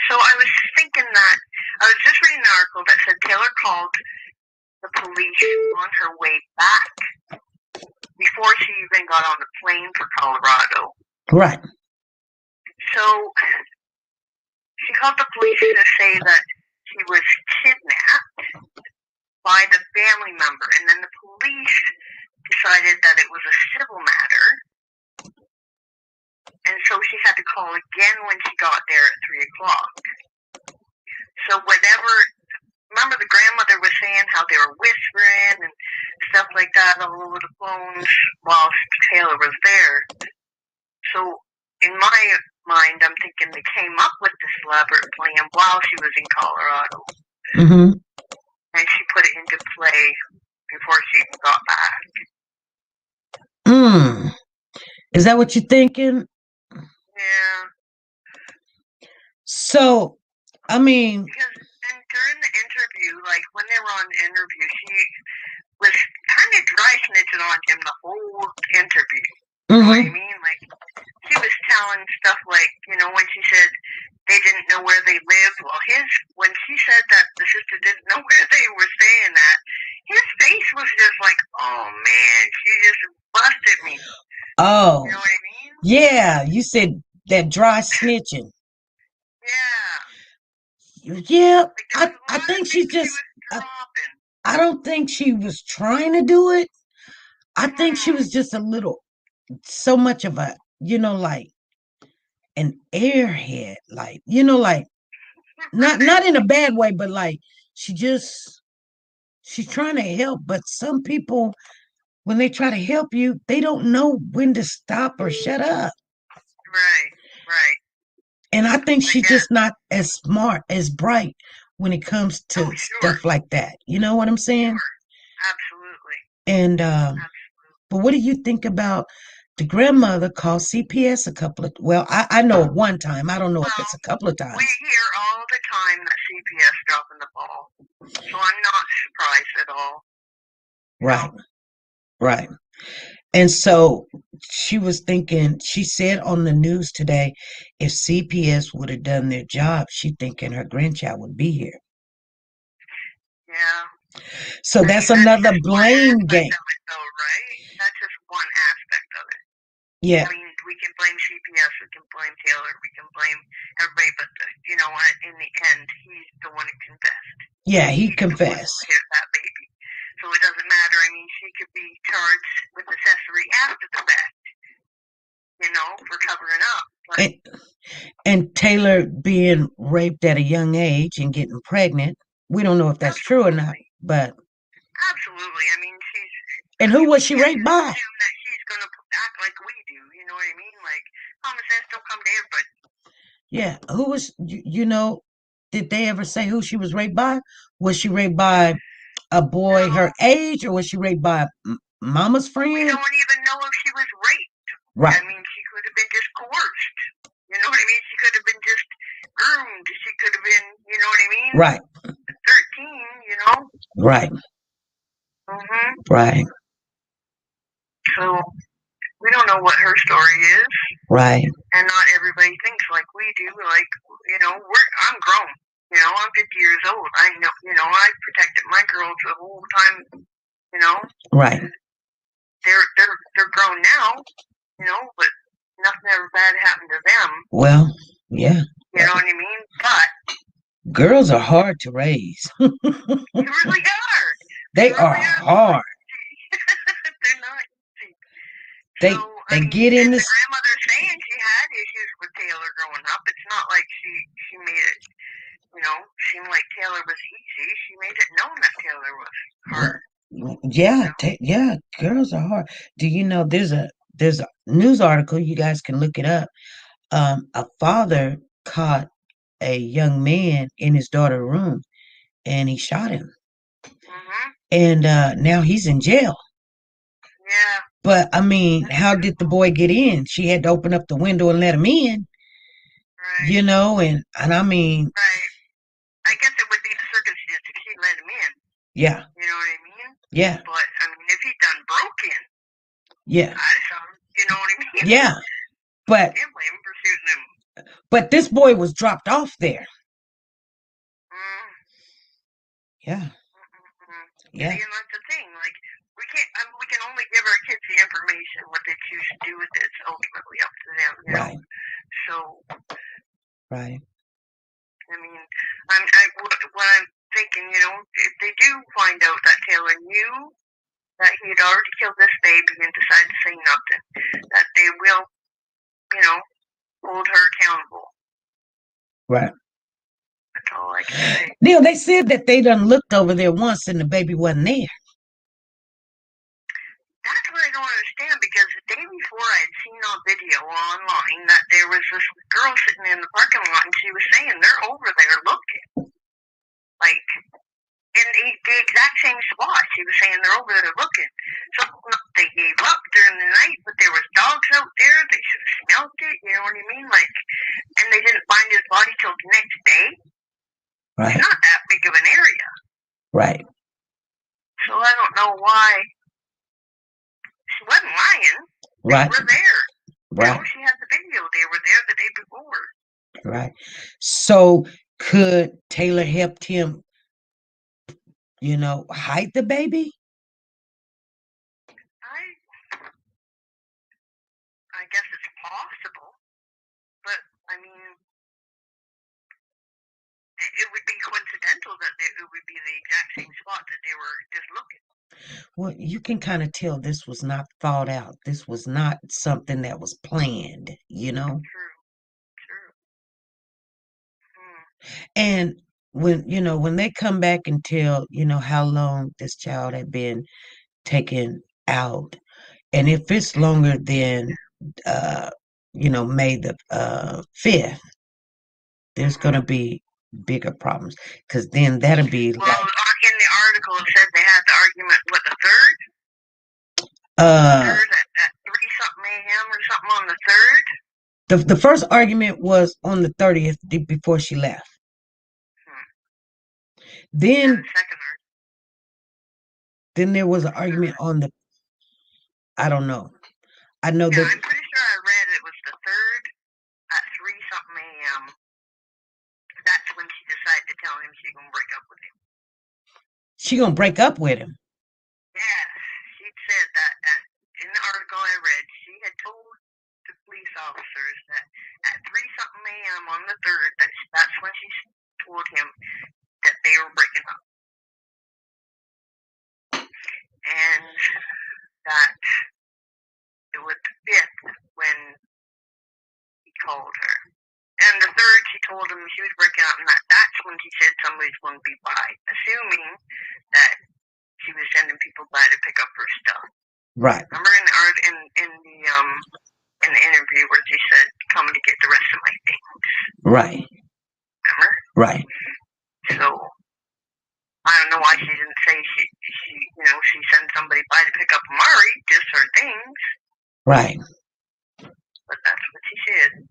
So I was thinking that I was just reading an article that said Taylor called the police on her way back before she even got on the plane for Colorado. Right. So she called the police to say that she was kidnapped by the family member, and then the police decided that it was a civil matter, and so she had to call again when she got there at 3 o'clock. So remember the grandmother was saying how they were whispering and stuff like that all over the phones while Taylor was there. So in my mind, I'm thinking they came up with this elaborate plan while she was in Colorado. Mm-hmm. And she put it into play before she even got back. Is that what you're thinking? Yeah. So, I mean... And during the interview, like when they were on the interview, she was kind of dry snitching on him the whole interview. You know what I mean? Like, she was telling stuff like, when she said they didn't know where they lived. Well, when she said that the sister didn't know where they were staying at, his face was just like, oh man, she just busted me. Oh. You know what I mean? Yeah, you said that dry snitching. Yeah. Yeah, Like, I think she's just... I don't think she was trying to do it. I think she was just so much of a, like an airhead, like, like not in a bad way, but like she's trying to help. But some people, when they try to help you, they don't know when to stop or shut up. Right. And I think she's just not as smart, as bright when it comes to stuff like that. You know what I'm saying? Sure. Absolutely. And Absolutely. but what do you think about the grandmother called CPS a couple of... Well, I know of one time. I don't know if it's a couple of times. We hear all the time that CPS dropping the ball. So I'm not surprised at all. Right. And so she was thinking, she said on the news today, if CPS would have done their job, she's thinking her grandchild would be here. Yeah. So that's another blame game. Though, right? That's just one Yeah. I mean, we can blame CPS, we can blame Taylor, we can blame everybody, but you know what? In the end, he's the one who confessed. Yeah, he He's the one who confessed. hit that baby. So it doesn't matter. I mean, she could be charged with accessory after the fact, you know, for covering up. But And Taylor being raped at a young age and getting pregnant. We don't know if that's true or not, but absolutely. I mean, she's. and who was she can't raped by? assume that she's gonna act like we do. You know what I mean? Like common sense don't come to everybody. Yeah, who was you know? Did they ever say who she was raped by? Was she raped by a boy No, her age, or was she raped by mama's we friend? don't even know if she was raped. Right, I mean, she could have been just coerced. You know what I mean? She could have been just groomed. She could have been, you know what I mean? right, 13, you know? right, Mm-hmm. right, So we don't know what her story is, right. and not everybody thinks like we do. Like, you know, I'm grown. You know, I'm 50 years old. I know, you know, I protected my girls the whole time. You know, Right. they're grown now. You know, but nothing ever bad happened to them. Well, yeah. You know what I mean? But Girls are hard to raise. they really are. They really are hard. They're not easy. They So, they I mean, get in and the this. grandmother saying she had issues with Taylor growing up. It's not like she made it, you know, seem like Taylor was easy. She made it known that Taylor was hard. Yeah, yeah, girls are hard. Do you know there's a news article, you guys can look it up. A father caught a young man in his daughter's room and he shot him. Mm-hmm. And now he's in jail. Yeah. But I mean, how did the boy get in? She had to open up the window and let him in, Right. you know, and I mean, Right. I guess it would be the circumstance if she let him in. yeah, You know what I mean? yeah, But I mean, if he done broke in, yeah, I'd have shot him. You know what I mean? yeah. But Can't blame him for shooting him. this boy was dropped off there. Mm. Yeah, Mm-mm-mm. yeah, See, and that's the thing. Like, we can't. We can only give our kids the information. What they choose to do with it's ultimately up to them. You know. right, So, right, I mean, what I'm thinking, you know, if they do find out that Taylor knew that he had already killed this baby and decided to say nothing, that they will, you know, hold her accountable. right. That's all I can say. Neil, they said that they done looked over there once and the baby wasn't there. That's what I don't understand, because the day before I had seen on video online that there was this girl sitting in the parking lot and she was saying they're over there looking. Like, in the exact same spot. She was saying they're over there looking. So they gave up during the night, but there was dogs out there. They should have smelled it, you know what I mean? Like, and they didn't find his body till the next day. Right, It's not that big of an area. right, So I don't know why. She wasn't lying. They right, were there. right, You know, she had the video. They were there the day before. right. So could Taylor helped him, you know, hide the baby? I guess it's possible. But, I mean, it would be coincidental that it would be the exact same spot that they were just looking. Well, you can kind of tell this was not thought out. This was not something that was planned, you know? True. True. And when they come back and tell, how long this child had been taken out, and if it's longer than, May the 5th, there's going to be bigger problems, because then that'll be Well, like, in the article it said they had the argument, what, the 3rd? uh, 3rd at 3-something a.m. or something on the 3rd? the first argument was on the 30th before she left. Then And the second argument. then there was an argument on the, I don't know. I know Yeah, that I'm pretty sure I read it was the 3rd at 3-something a.m. That's when she decided to tell him she's gonna break up with him. she gonna break up with him. Yeah, she said that in the article I read. She had told police officers that at 3-something a.m. on the 3rd, that's when she told him that they were breaking up. And that it was the 5th when he called her. And the 3rd, she told him she was breaking up, and that's when he said somebody's going to be by, assuming that she was sending people by to pick up her stuff. Right. Remember in the interview where she said, "Coming to get the rest of my things." Right. Remember? Right. So I don't know why she didn't say she sent somebody by to pick up Amari, just her things. Right. But that's what she said.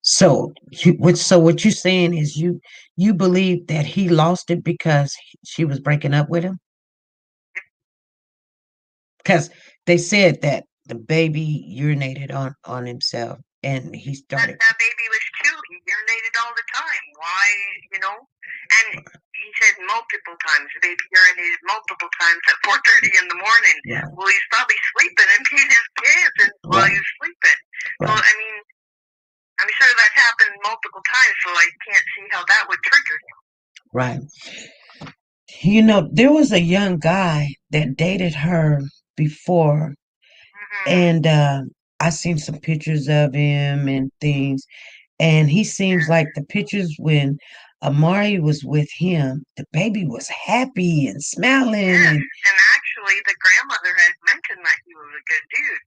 So what you're saying is you believe that he lost it because she was breaking up with him? Because they said that the baby urinated on himself and he started. That baby was 2. He urinated all the time. Why, And he said multiple times. The baby urinated multiple times at 4:30 in the morning. Right. Well, he's probably sleeping and peed his pants while he was sleeping. Right. Well, I mean, I'm sure that's happened multiple times, so I can't see how that would trigger him. Right. There was a young guy that dated her before, and I seen some pictures of him and things, and he seems like the pictures when Amari was with him, the baby was happy and smiling. Yes, and actually the grandmother had mentioned that he was a good dude.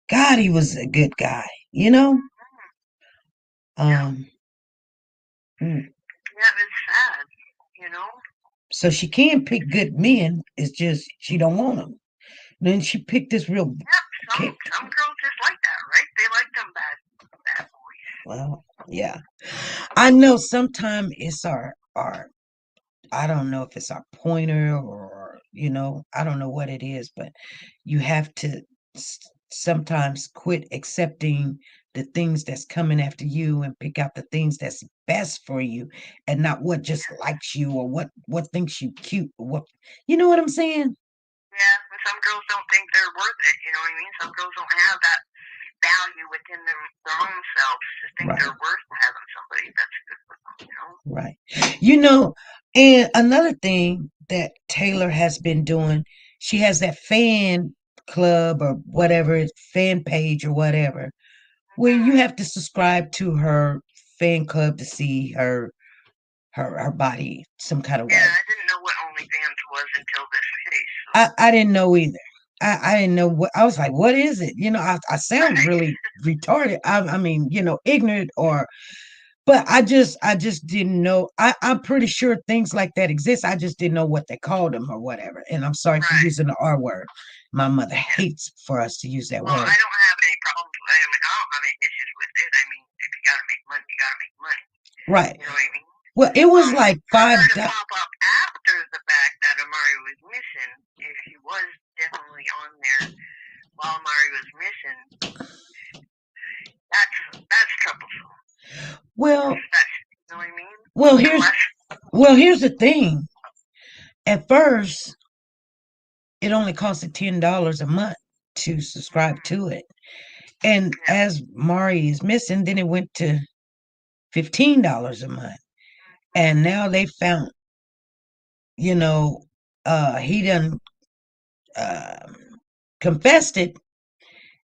God, he was a good guy, Yeah, it's sad, So she can pick good men, it's just she don't want them. Then she picked this real. Yep, some girls just like that, right? They like them bad boys. Well, yeah. I know sometimes it's our I don't know if it's our pointer or I don't know what it is, but you have to sometimes quit accepting the things that's coming after you and pick out the things that's best for you and not what just likes you or what thinks you cute or what what I'm saying? Yeah, and some girls don't think they're worth it, you know what I mean? Some girls don't have that value within their own selves to think they're worth having somebody that's good with them, Right. And another thing that Taylor has been doing, she has that fan club or whatever, fan page or whatever, where you have to subscribe to her fan club to see her body some kind of way. Yeah, I didn't know what OnlyFans was until this case. I didn't know either. I didn't know what I was like. What is it? I sound really retarded. I mean, ignorant but I just didn't know. I'm pretty sure things like that exist. I just didn't know what they called them or whatever. And I'm sorry for using the R word. My mother hates for us to use that word. Well, I don't have any problems. I don't have any issues with it. I mean, if you gotta make money, you gotta make money. Right. You know what I mean? Well, it was like $5. To pop up after the fact that Amari was missing, if he was definitely on there while Amari was missing, that's troublesome. Well, you know what I mean? Here's the thing. At first, it only costed $10 a month to subscribe to it. And as Mari is missing, then it went to $15 a month. And now they found, he done confessed it.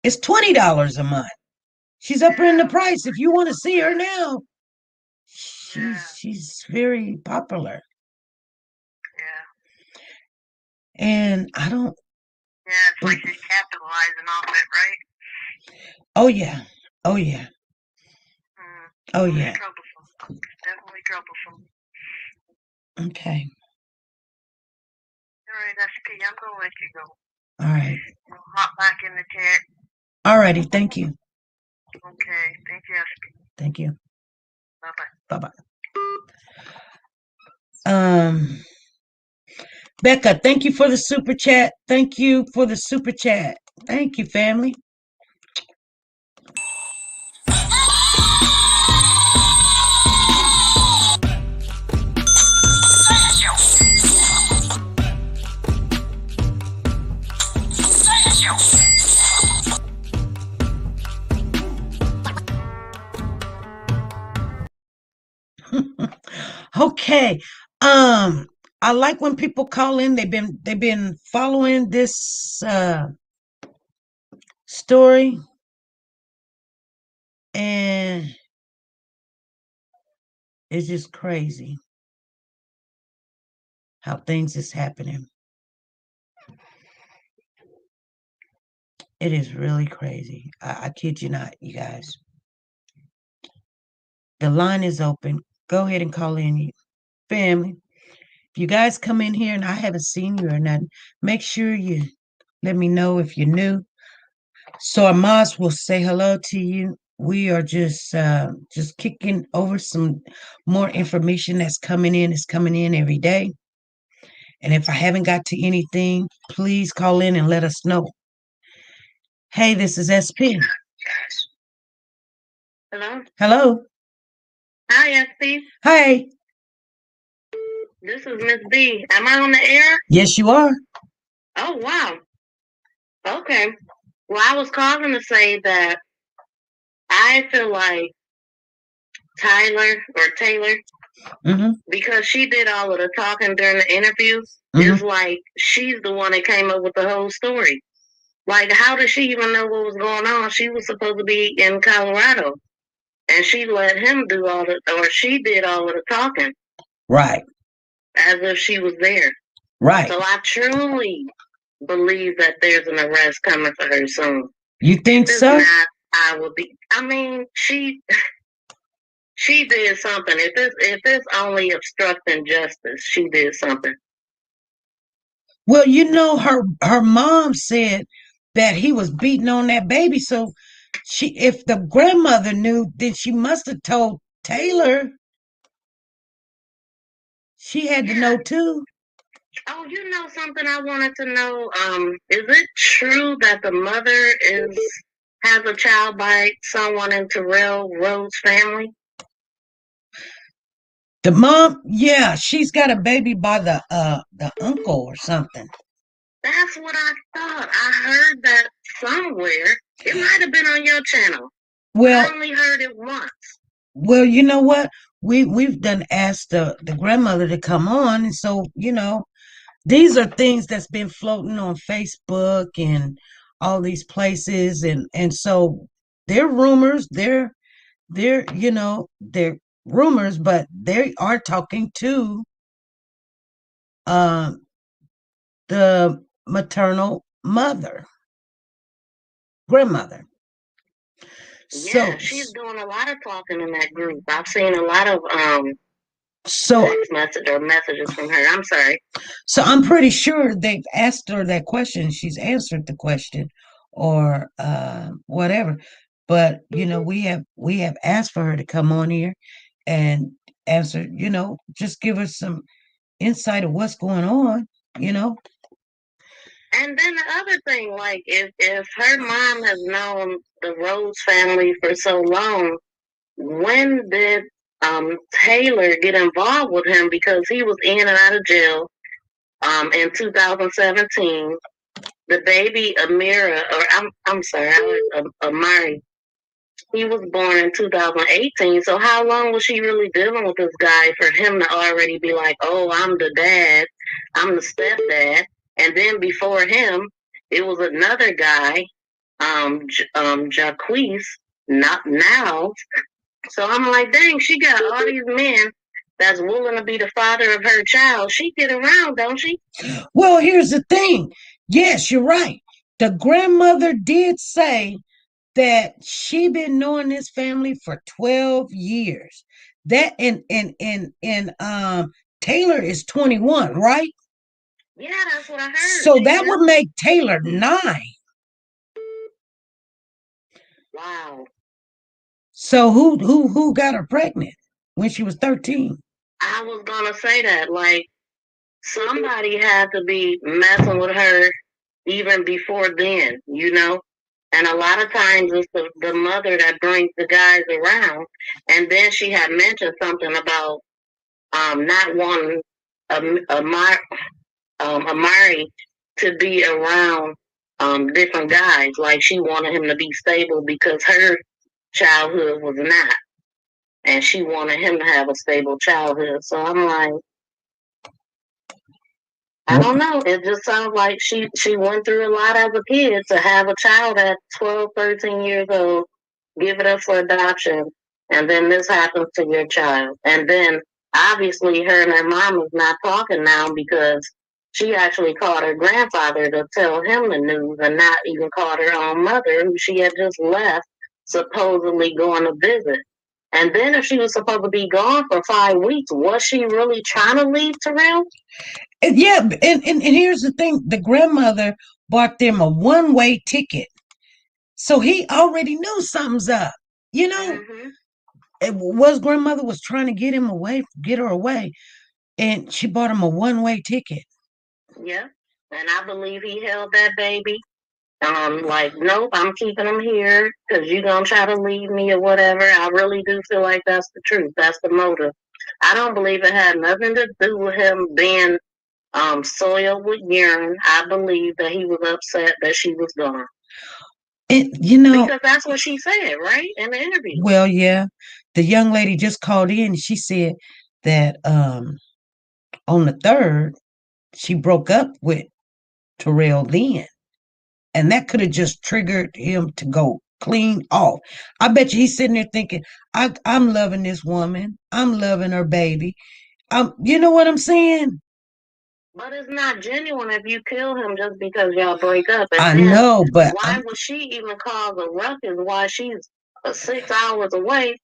It's $20 a month. She's upping the price. If you want to see her now, she's very popular. Yeah. And I don't. Yeah, it's like she's capitalizing off it, right? Oh yeah. Oh yeah. Oh yeah. Troublesome. Definitely troublesome. Okay. All right, SP, I'm gonna let you go. All right. I'll hop back in the chat. All righty. Thank you. Okay. Thank you, SP. Thank you. Bye-bye. Bye-bye. Becca, thank you for the super chat. Thank you for the super chat. Thank you, family. Okay. I like when people call in. They've been following this story, and it's just crazy how things is happening. It is really crazy. I kid you not, you guys. The line is open. Go ahead and call in, you family. If you guys come in here and I haven't seen you or nothing, make sure you let me know if you're new. So our mods will say hello to you. We are just kicking over some more information that's coming in. It's coming in every day. And if I haven't got to anything, please call in and let us know. Hey, this is SP. Hello? Hello. Hi, SP. Hi. This is Miss B. Am I on the air? Yes, you are. Oh, wow. Okay. Well, I was calling to say that I feel like Taylor, Mm-hmm. because she did all of the talking during the interviews, Mm-hmm. is like she's the one that came up with the whole story. Like, how did she even know what was going on? She was supposed to be in Colorado, and she let him do she did all of the talking. Right. As if she was there. Right. So I truly believe that there's an arrest coming for her soon. You think so? If not, I will be. I mean, she did something. If it's only obstructing justice, she did something. Well, you know, her mom said that he was beating on that baby. So if the grandmother knew, then she must have told Taylor. She had to know too. Oh, you know something I wanted to know? Is it true that the mother has a child by someone in Terrell Rhodes' family? The mom, yeah, she's got a baby by the uncle or something. That's what I thought. I heard that somewhere. It might have been on your channel. Well, I only heard it once. Well, you know what? We've done asked the grandmother to come on, and so you know, these are things that's been floating on Facebook and all these places, and so they're rumors. They're you know they're rumors, but they are talking to um the maternal grandmother. Yeah, she's doing a lot of talking in that group. I've seen a lot of text messages from her. I'm sorry. So I'm pretty sure they've asked her that question. She's answered the question, or whatever. But you know, we have asked for her to come on here and answer. You know, just give us some insight of what's going on. You know. And then the other thing, like if her mom has known the Rhodes family for so long, when did Taylor get involved with him? Because he was in and out of jail in 2017. The baby Amari, he was born in 2018. So how long was she really dealing with this guy for him to already be like, oh, I'm the dad, I'm the stepdad? And then before him, it was another guy, Jacquees, not now. So I'm like, dang, she got all these men that's willing to be the father of her child. She get around, don't she? Well, here's the thing. Yes, you're right. The grandmother did say that she been knowing this family for 12 years. That and Taylor is 21, right? Yeah, that's what I heard. So that would make Taylor 9. Wow. So who got her pregnant when she was 13? I was gonna say that, like, somebody had to be messing with her even before then, you know? And a lot of times it's the mother that brings the guys around. And then she had mentioned something about not wanting Amari to be around different guys. Like she wanted him to be stable because her childhood was not. and she wanted him to have a stable childhood. So I'm like, I don't know. It just sounds like she went through a lot as a kid to have a child at 12, 13 years old, give it up for adoption, and then this happens to your child. And then obviously her and her mom is not talking now because she actually called her grandfather to tell him the news and not even called her own mother, who she had just left, supposedly going to visit. And then if she was supposed to be gone for 5 weeks, was she really trying to leave Terrell? Yeah, and here's the thing: the grandmother bought them a one-way ticket, so he already knew something's up. You know, grandmother was trying to get him away, get her away, and she bought him a one-way ticket. Yeah, and I believe he held that baby. Like, nope, I'm keeping him here because you're gonna try to leave me or whatever. I really do feel like that's the truth. That's the motive. I don't believe it had nothing to do with him being soiled with urine. I believe that he was upset that she was gone. Because that's what she said, right? In the interview. Well, yeah. The young lady just called in. She said that on the 3rd, she broke up with Terrell then. And that could have just triggered him to go clean off. I bet you he's sitting there thinking, I'm loving this woman. I'm loving her baby. You know what I'm saying? But it's not genuine if you kill him just because y'all break up. And I know, but why would she even cause a ruckus while she's 6 hours away?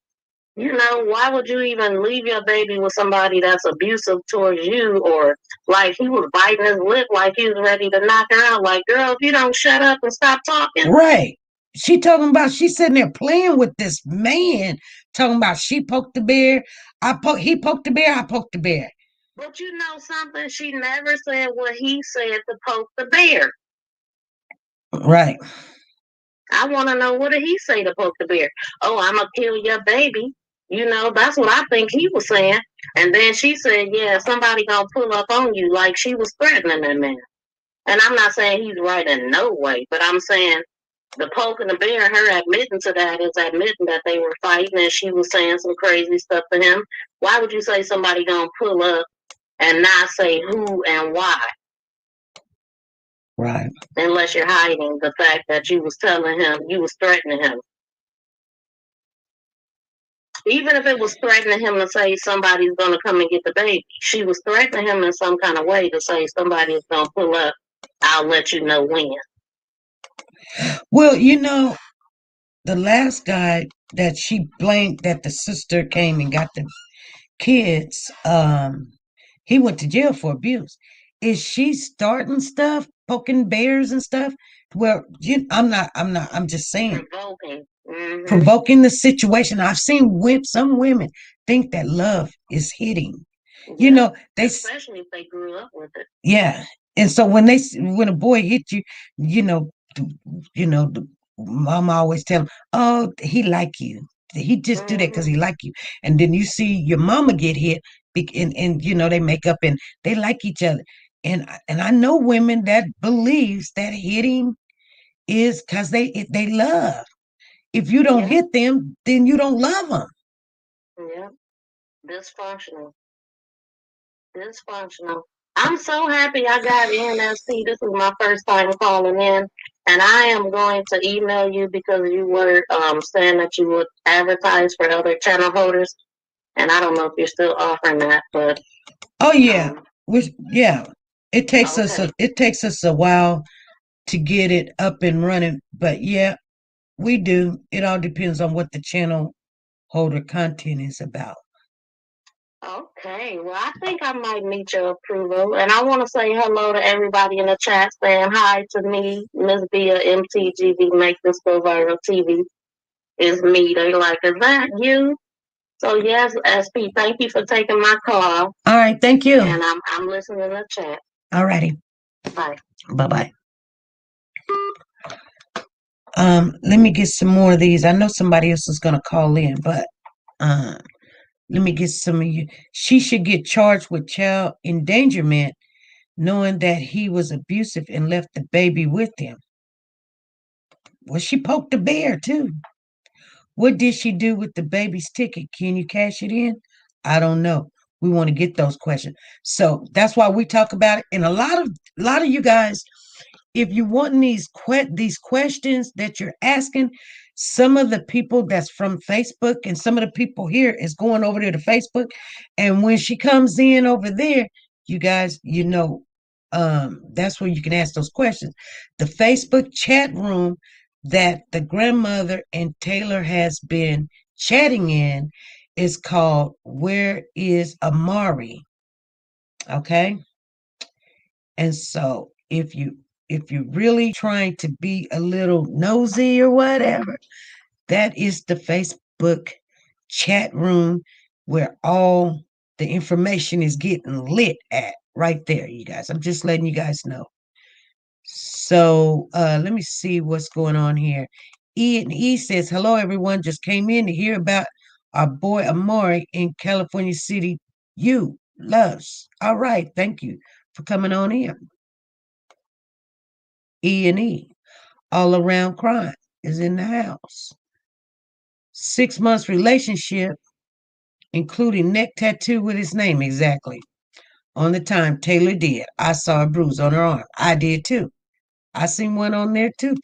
You know, why would you even leave your baby with somebody that's abusive towards you? Or like he was biting his lip like he was ready to knock her out. Like, girl, if you don't shut up and stop talking. Right. She's sitting there playing with this man, talking about she poked the bear. He poked the bear, I poked the bear. But you know something? She never said what he said to poke the bear. Right. I want to know, what did he say to poke the bear? Oh, I'm going to kill your baby. You know, that's what I think he was saying. And then she said, yeah, somebody going to pull up on you, like she was threatening that man. And I'm not saying he's right in no way, but I'm saying the poking the bear, her admitting to that is admitting that they were fighting and she was saying some crazy stuff to him. Why would you say somebody going to pull up and not say who and why? Right. Unless you're hiding the fact that you was telling him, you was threatening him. Even if it was threatening him to say somebody's going to come and get the baby, she was threatening him in some kind of way to say somebody's going to pull up. I'll let you know when. Well, you know, the last guy that she blamed that the sister came and got the kids, he went to jail for abuse. Is she starting stuff, poking bears and stuff? Well, I'm just saying. Provoking the situation. I've seen some women think that love is hitting. Yeah, you know, especially if they grew up with it. Yeah. And so when a boy hit you, the mama always tell him, oh, he like you. He just do that because he like you. And then you see your mama get hit, and they make up and they like each other. And I know women that believes that hitting is because they love. If you don't hit them, then you don't love them. Yeah, dysfunctional. I'm so happy I got NSC. This is my first time calling in, and I am going to email you because you were saying that you would advertise for other channel holders, and I don't know if you're still offering that, but oh yeah, it takes us a while to get it up and running, but yeah, we do. It all depends on what the channel holder content is about. Okay, well, I think I might meet your approval. And I want to say hello to everybody in the chat, saying hi to me, Miss Bia MTGV, Make This Go Viral TV. Is me. They like, is that you? So, yes, SP, thank you for taking my call. All right, thank you. And I'm listening to the chat. All righty. Bye. Bye-bye. Let me get some more of these. I know somebody else is going to call in, but let me get some of you. She should get charged with child endangerment, knowing that he was abusive and left the baby with him. Well, she poked the bear too. What did she do with the baby's ticket? Can you cash it in? I don't know. We want to get those questions. So that's why we talk about it. And a lot of you guys, if you want these questions that you're asking, some of the people that's from Facebook and some of the people here is going over there to Facebook. And when she comes in over there, you guys, that's where you can ask those questions. The Facebook chat room that the grandmother and Taylor has been chatting in is called Where is Amari? Okay. And so if you're really trying to be a little nosy or whatever, that is the Facebook chat room where all the information is getting lit at right there, you guys. I'm just letting you guys know. So let me see what's going on here. E says, hello, everyone. Just came in to hear about our boy Amari in California City. You loves. All right. Thank you for coming on in. E, all around crime is in the house. 6 months relationship, including neck tattoo with his name exactly. On the time Taylor did, I saw a bruise on her arm. I did too. I seen one on there too,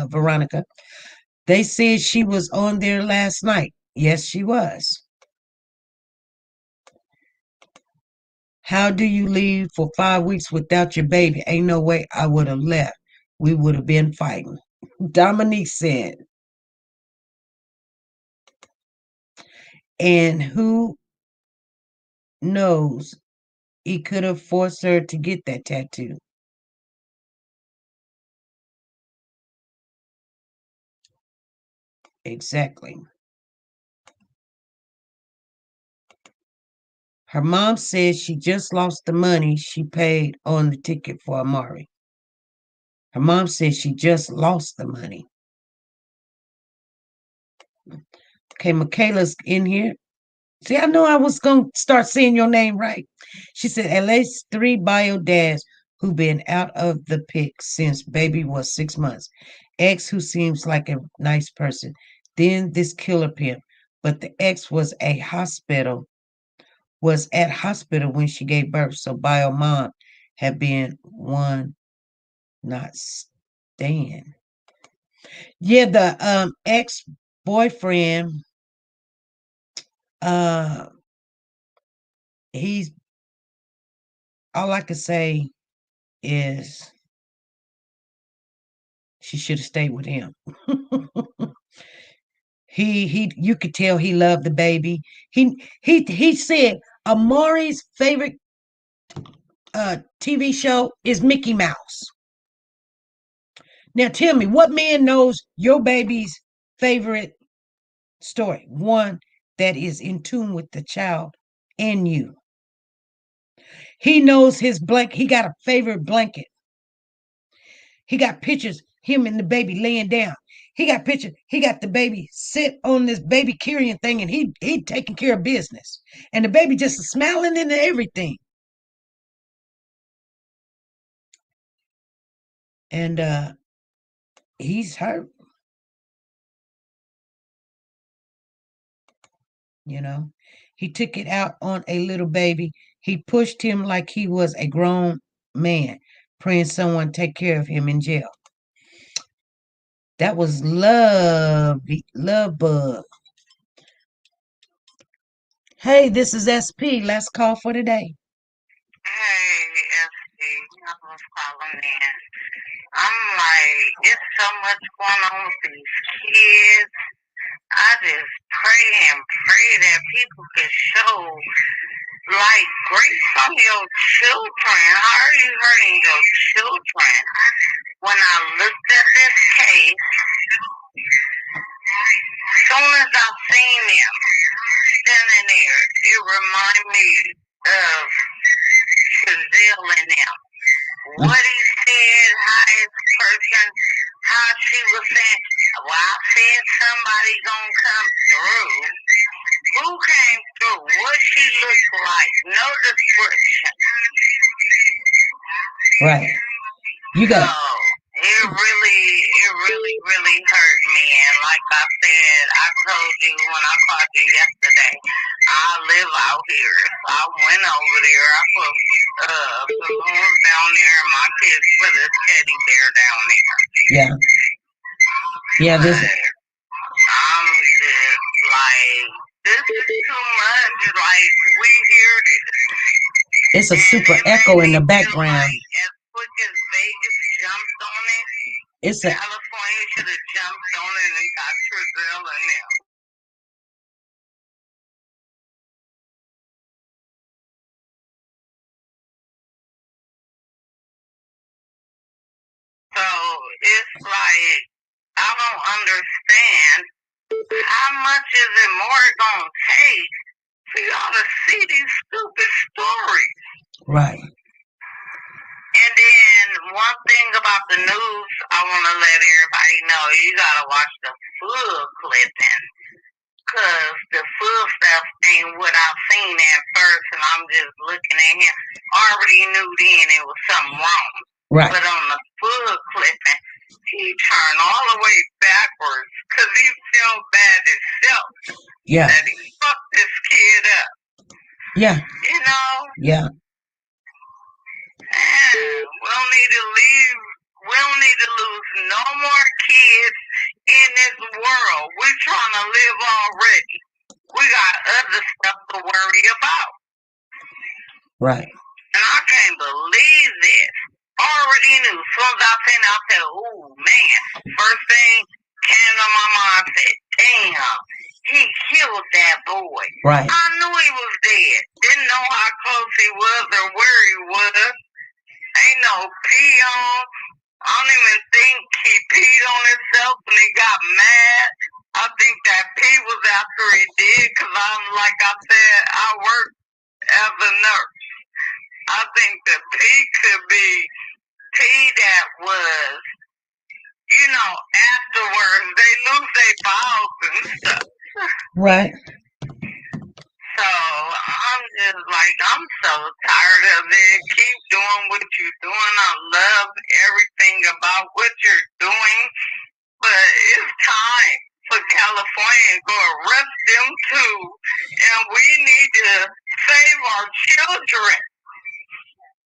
Veronica. They said she was on there last night. Yes, she was. How do you leave for 5 weeks without your baby? Ain't no way I would have left. We would have been fighting. Dominique said. And who knows? He could have forced her to get that tattoo. Exactly. Her mom said she just lost the money she paid on the ticket for Amari. Her mom said she just lost the money. Okay, Michaela's in here. See, I knew I was going to start saying your name right. She said, at least 3 bio dads who been out of the pic since baby was 6 months. Ex who seems like a nice person. Then this killer pimp. But the ex was at hospital when she gave birth. So bio mom had been one not staying. Yeah, the ex-boyfriend, he's all I could say is she should have stayed with him. You could tell he loved the baby. He said Amari's favorite TV show is Mickey Mouse. Now tell me, what man knows your baby's favorite story? One that is in tune with the child and you. He knows his blanket. He got a favorite blanket. He got pictures, him and the baby laying down. He got pictures. He got the baby sit on this baby carrying thing, and he taking care of business. And the baby just smiling and everything. And he's hurt. You know, he took it out on a little baby. He pushed him like he was a grown man, praying someone take care of him in jail. That was love bug. Hey, this is SP. Last call for today. Hey, SP, I was calling in. I'm like, it's so much going on with these kids. I just pray and pray that people can show, like, grace on your children. How are you hurting your children? When I looked at this case, as soon as I seen him standing there, it reminded me of Chazelle and them. What he said, how his person, how she was saying, well, I said somebody gonna come through. Who came through? What she looked like? No description. Right. You got. So, really hurt me. And like I said, I told you when I called you yesterday, I live out here. So I went over there. I put balloons down there, and my kids put this teddy bear down there. Yeah. Yeah, but I'm just like, this is too much. Like, we hear this. It's a super echo in the background. Like, as quick as Vegas jumped on it, California should have jumped on it and got Trizell in there. So it's like, I don't understand how much is it more gonna take for y'all to see these stupid stories. Right. And then one thing about the news, I want to let everybody know, you gotta watch the full clipping. Cause the full stuff ain't what I've seen at first, and I'm just looking at him. Already knew then it was something wrong. Right. But on the full clipping, he turned all the way backwards because he felt bad himself. Yeah. That he fucked this kid up. Yeah. You know? Yeah. Man, we don't need to lose no more kids in this world. We're trying to live already. We got other stuff to worry about. Right. And I can't believe this. Already knew. As soon as I seen it, I said, oh, man. First thing came to my mind, I said, damn, he killed that boy. Right. I knew he was dead. Didn't know how close he was or where he was. Ain't no pee on. I don't even think he peed on himself when he got mad. I think that pee was after he did, because like I said, I work as a nurse. I think the pee could be pee that was, you know, afterwards. They lose their bowels and stuff. Right. So I'm just like, I'm so tired of it. Keep doing what you're doing. I love everything about what you're doing. But it's time for California to go arrest them too. And we need to save our children.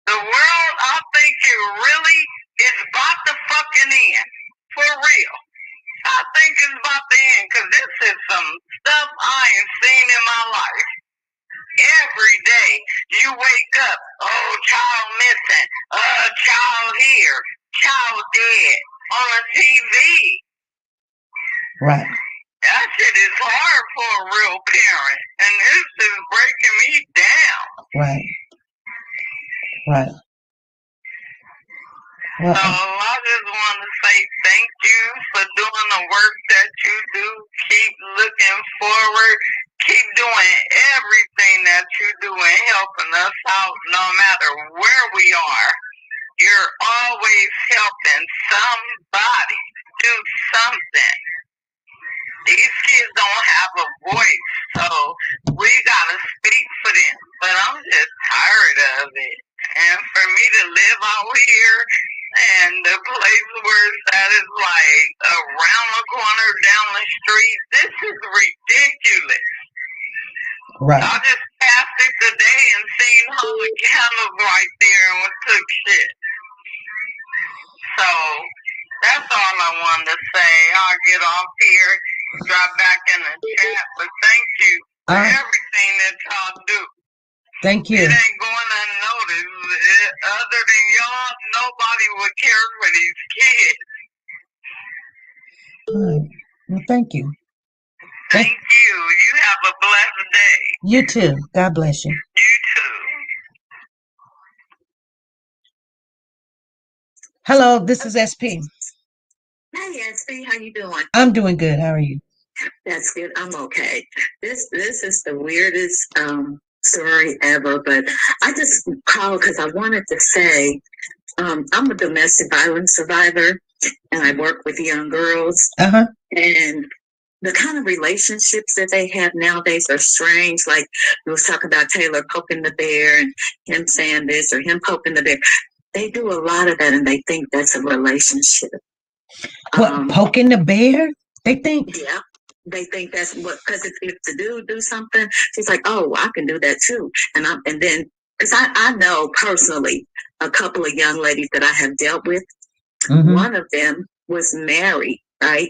The world, I think it really is about to fucking end. For real. I think it's about to end, because this is some stuff I ain't seen in my life. Every day you wake up, oh, child missing, child here, child dead, on the TV. Right. That shit is hard for a real parent, and this is breaking me down. Right. Right. So I just want to say thank you for doing the work that you do. Keep looking forward. Keep doing everything that you do and helping us out no matter where we are. You're always helping somebody do something. These kids don't have a voice, so we gotta speak for them. But I'm just tired of it. And for me to live out here and the place where it's at is like around the corner, down the street, this is ridiculous. Right. I just passed it today and seen all the candles right there and took shit. So that's all I wanted to say. I'll get off here, drop back in the chat, but thank you for everything that y'all do. Thank you. It ain't going unnoticed. Other than y'all, nobody would care for these kids. All right. Well, thank you. Thank you. You have a blessed day. You too. God bless you. You too. Hello, this is SP. Hey, SP, how you doing? I'm doing good. How are you? That's good. I'm okay. This is the weirdest story ever, but I just called because I wanted to say I'm a domestic violence survivor, and I work with young girls. Uh-huh. And the kind of relationships that they have nowadays are strange. Like we was talking about Taylor poking the bear and him saying this or him poking the bear. They do a lot of that, and they think that's a relationship. What, poking the bear? They think? Yeah. They think that's what, because if the dude do something, she's like, oh, I can do that too. And then, because I know personally a couple of young ladies that I have dealt with. Mm-hmm. One of them was married, right?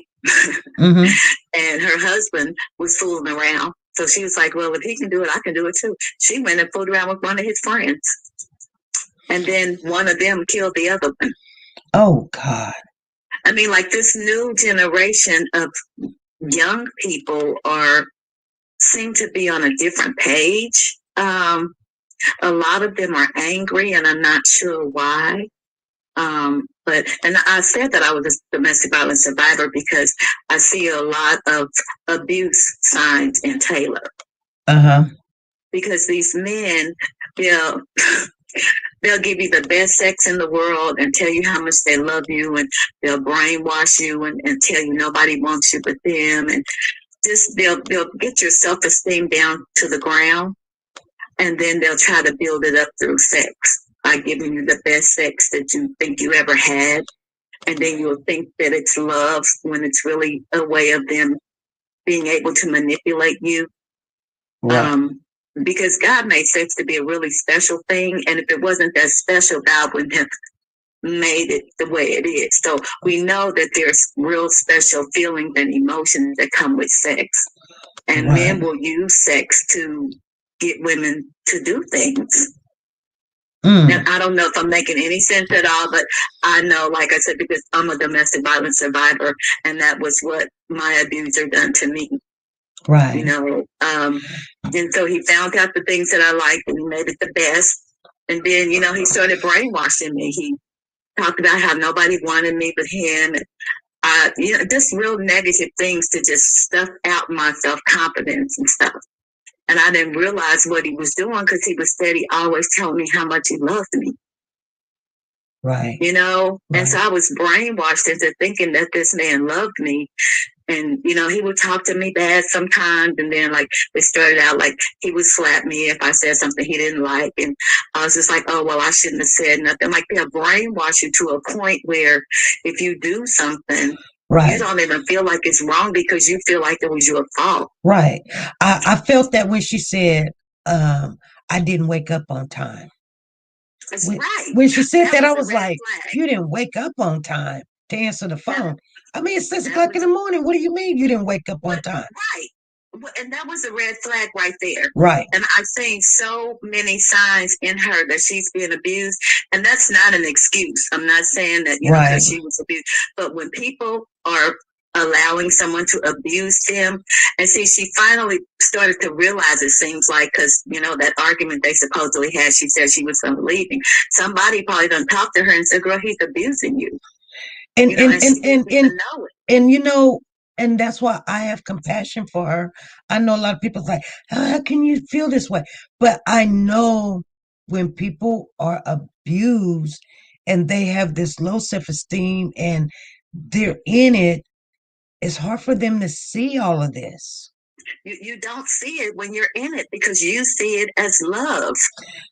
Mm-hmm. And her husband was fooling around. So she was like, well, if he can do it, I can do it too. She went and fooled around with one of his friends. And then one of them killed the other one. Oh, God. I mean, like, this new generation of young people seem to be on a different page. A lot of them are angry, and I'm not sure why. And I said that I was a domestic violence survivor because I see a lot of abuse signs in Taylor. Uh-huh. Because these men, they'll give you the best sex in the world and tell you how much they love you, and they'll brainwash you and tell you nobody wants you but them, and just they'll get your self-esteem down to the ground, and then they'll try to build it up through sex by giving you the best sex that you think you ever had, and then you'll think that it's love when it's really a way of them being able to manipulate you. Right. Because God made sex to be a really special thing, and if it wasn't that special, God wouldn't have made it the way it is. So we know that there's real special feelings and emotions that come with sex, and right. Men will use sex to get women to do things. And I don't know if I'm making any sense at all, but I know, like I said, because I'm a domestic violence survivor, and that was what my abuser done to me. Right. You know, and so he found out the things that I liked, and he made it the best. And then, you know, he started brainwashing me. He talked about how nobody wanted me but him. And, you know, just real negative things to just stuff out my self-confidence and stuff. And I didn't realize what he was doing because he was steady always telling me how much he loved me. Right. You know, right. And so I was brainwashed into thinking that this man loved me. And, you know, he would talk to me bad sometimes. And then, like, it started out like he would slap me if I said something he didn't like. And I was just like, oh, well, I shouldn't have said nothing. Like, they'll brainwash you to a point where if you do something, right. You don't even feel like it's wrong because you feel like it was your fault. Right. I felt that when she said, I didn't wake up on time. That's right. When she said that I was like, flag. You didn't wake up on time to answer the phone. I mean, it's 6 o'clock in the morning. What do you mean you didn't wake up on time? Right. And that was a red flag right there. Right. And I've seen so many signs in her that she's being abused. And that's not an excuse. I'm not saying that, you know, because she was abused. But when people are allowing someone to abuse them, and see, she finally started to realize, it seems like, because, you know, that argument they supposedly had, she said she was going to leave. Somebody probably done talked to her and said, girl, he's abusing you. And, you know, and you know, and that's why I have compassion for her. I know a lot of people like, how can you feel this way? But I know when people are abused and they have this low self-esteem and they're in it, it's hard for them to see all of this. You don't see it when you're in it because you see it as love.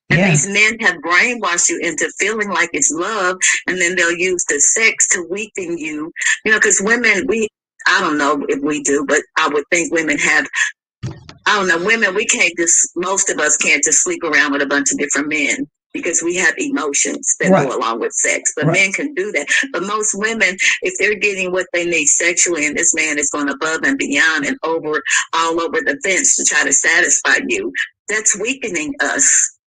And these men have brainwashed you into feeling like it's love, and then they'll use the sex to weaken you. You know, because women, I don't know if we do, but I would think women have, I don't know, women, we can't just, most of us can't just sleep around with a bunch of different men because we have emotions that go along with sex. But men can do that. But most women, if they're getting what they need sexually, and this man is going above and beyond and all over the fence to try to satisfy you, that's weakening us.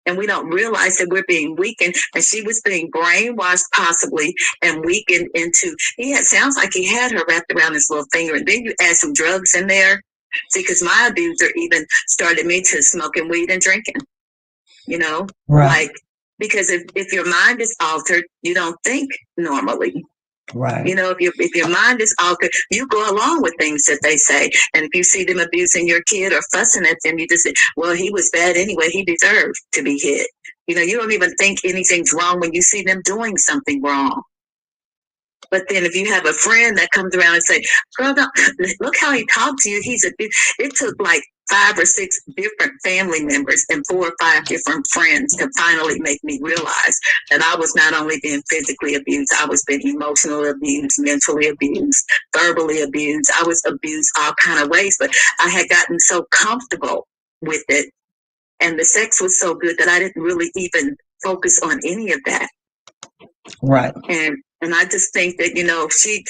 And we don't realize that we're being weakened. And she was being brainwashed possibly and weakened into, sounds like he had her wrapped around his little finger. And then you add some drugs in there. See, because my abuser even started me to smoking weed and drinking. You know, like, because if your mind is altered, you don't think normally. Right. You know, if your mind is altered, you go along with things that they say. And if you see them abusing your kid or fussing at them, you just say, well, he was bad anyway. He deserved to be hit. You know, you don't even think anything's wrong when you see them doing something wrong. But then if you have a friend that comes around and say, girl, look how he talked to you. It took like 5 or 6 different family members and 4 or 5 different friends to finally make me realize that I was not only being physically abused, I was being emotionally abused, mentally abused, verbally abused. I was abused all kind of ways, but I had gotten so comfortable with it, and the sex was so good that I didn't really even focus on any of that. Right. And I just think that, you know, she,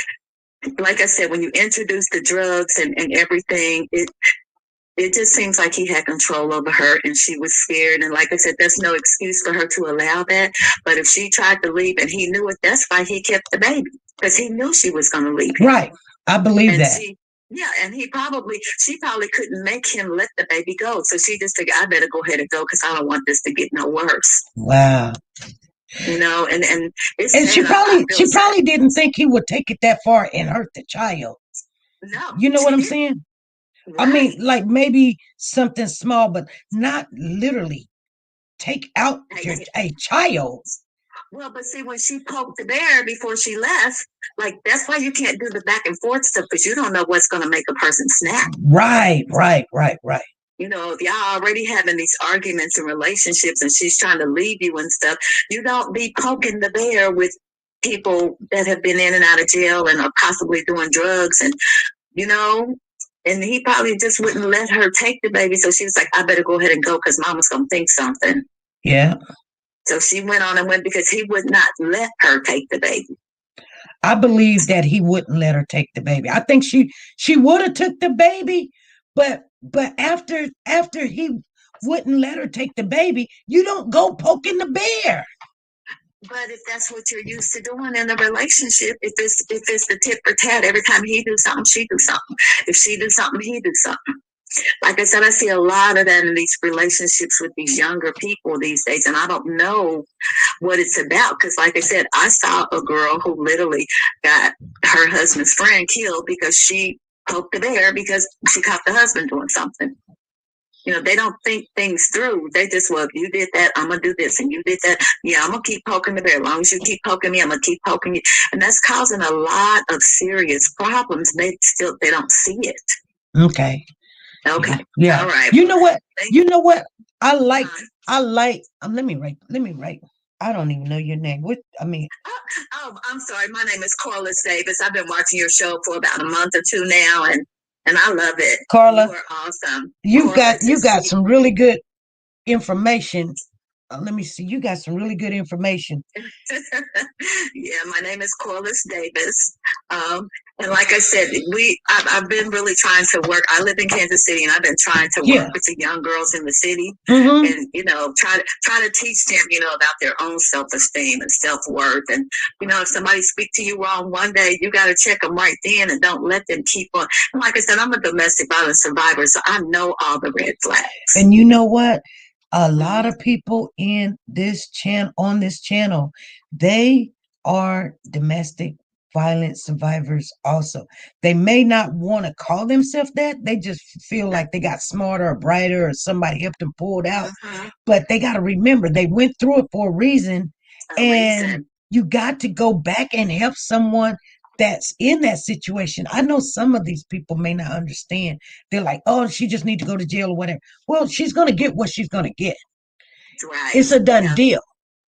like I said, when you introduce the drugs and everything, it just seems like he had control over her, and she was scared. And like I said, there's no excuse for her to allow that. But if she tried to leave and he knew it, that's why he kept the baby, because he knew she was going to leave him. Right. I believe And that. and she probably couldn't make him let the baby go. So she just figured, I better go ahead and go because I don't want this to get no worse. Wow. You know, and it's And she sad. probably didn't think he would take it that far and hurt the child. No. You know what I'm saying? Right. I mean, like maybe something small, but not literally take out a child. Well, but see, when she poked the bear before she left, like, that's why you can't do the back and forth stuff, because you don't know what's going to make a person snap. Right. You know, if y'all already having these arguments and relationships and she's trying to leave you and stuff, you don't be poking the bear with people that have been in and out of jail and are possibly doing drugs, and, you know, and he probably just wouldn't let her take the baby. So she was like, I better go ahead and go because mama's going to think something. Yeah. So she went on and went because he would not let her take the baby. I believe that he wouldn't let her take the baby. I think she would have took the baby, but after he wouldn't let her take the baby, you don't go poking the bear. But if that's what you're used to doing in a relationship, if it's the tit for tat, every time he do something, she do something. If she do something, he do something. Like I said, I see a lot of that in these relationships with these younger people these days, and I don't know what it's about. Because, like I said, I saw a girl who literally got her husband's friend killed because she poked the bear because she caught the husband doing something. You know, they don't think things through. They just, well, if you did that, I'm going to do this. And you did that, yeah, I'm going to keep poking the bear. As long as you keep poking me, I'm going to keep poking you. And that's causing a lot of serious problems. They don't see it. Okay. Yeah. All right. You know what? I like, let me write. I don't even know your name. Oh, I'm sorry. My name is Corliss Davis. I've been watching your show for about a month or two now, and I love it. Carla, you are awesome. You got some really good information. Let me see. You got some really good information. Yeah, my name is Corliss Davis. And like I said, I've been really trying to work. I live in Kansas City, and I've been trying to work with the young girls in the city, and, you know, try to teach them, you know, about their own self-esteem and self-worth. And, you know, if somebody speaks to you wrong one day, you got to check them right then and don't let them keep on. And like I said, I'm a domestic violence survivor, so I know all the red flags. And you know what? A lot of people on this channel, they are domestic violence survivors also. They may not want to call themselves that. They just feel like they got smarter or brighter or somebody helped them pull it out. But they got to remember they went through it for a reason. And you got to go back and help someone that's in that situation. I know some of these people may not understand. They're like, oh, she just need to go to jail or whatever. Well, she's going to get what she's going to get. Right. It's a done deal.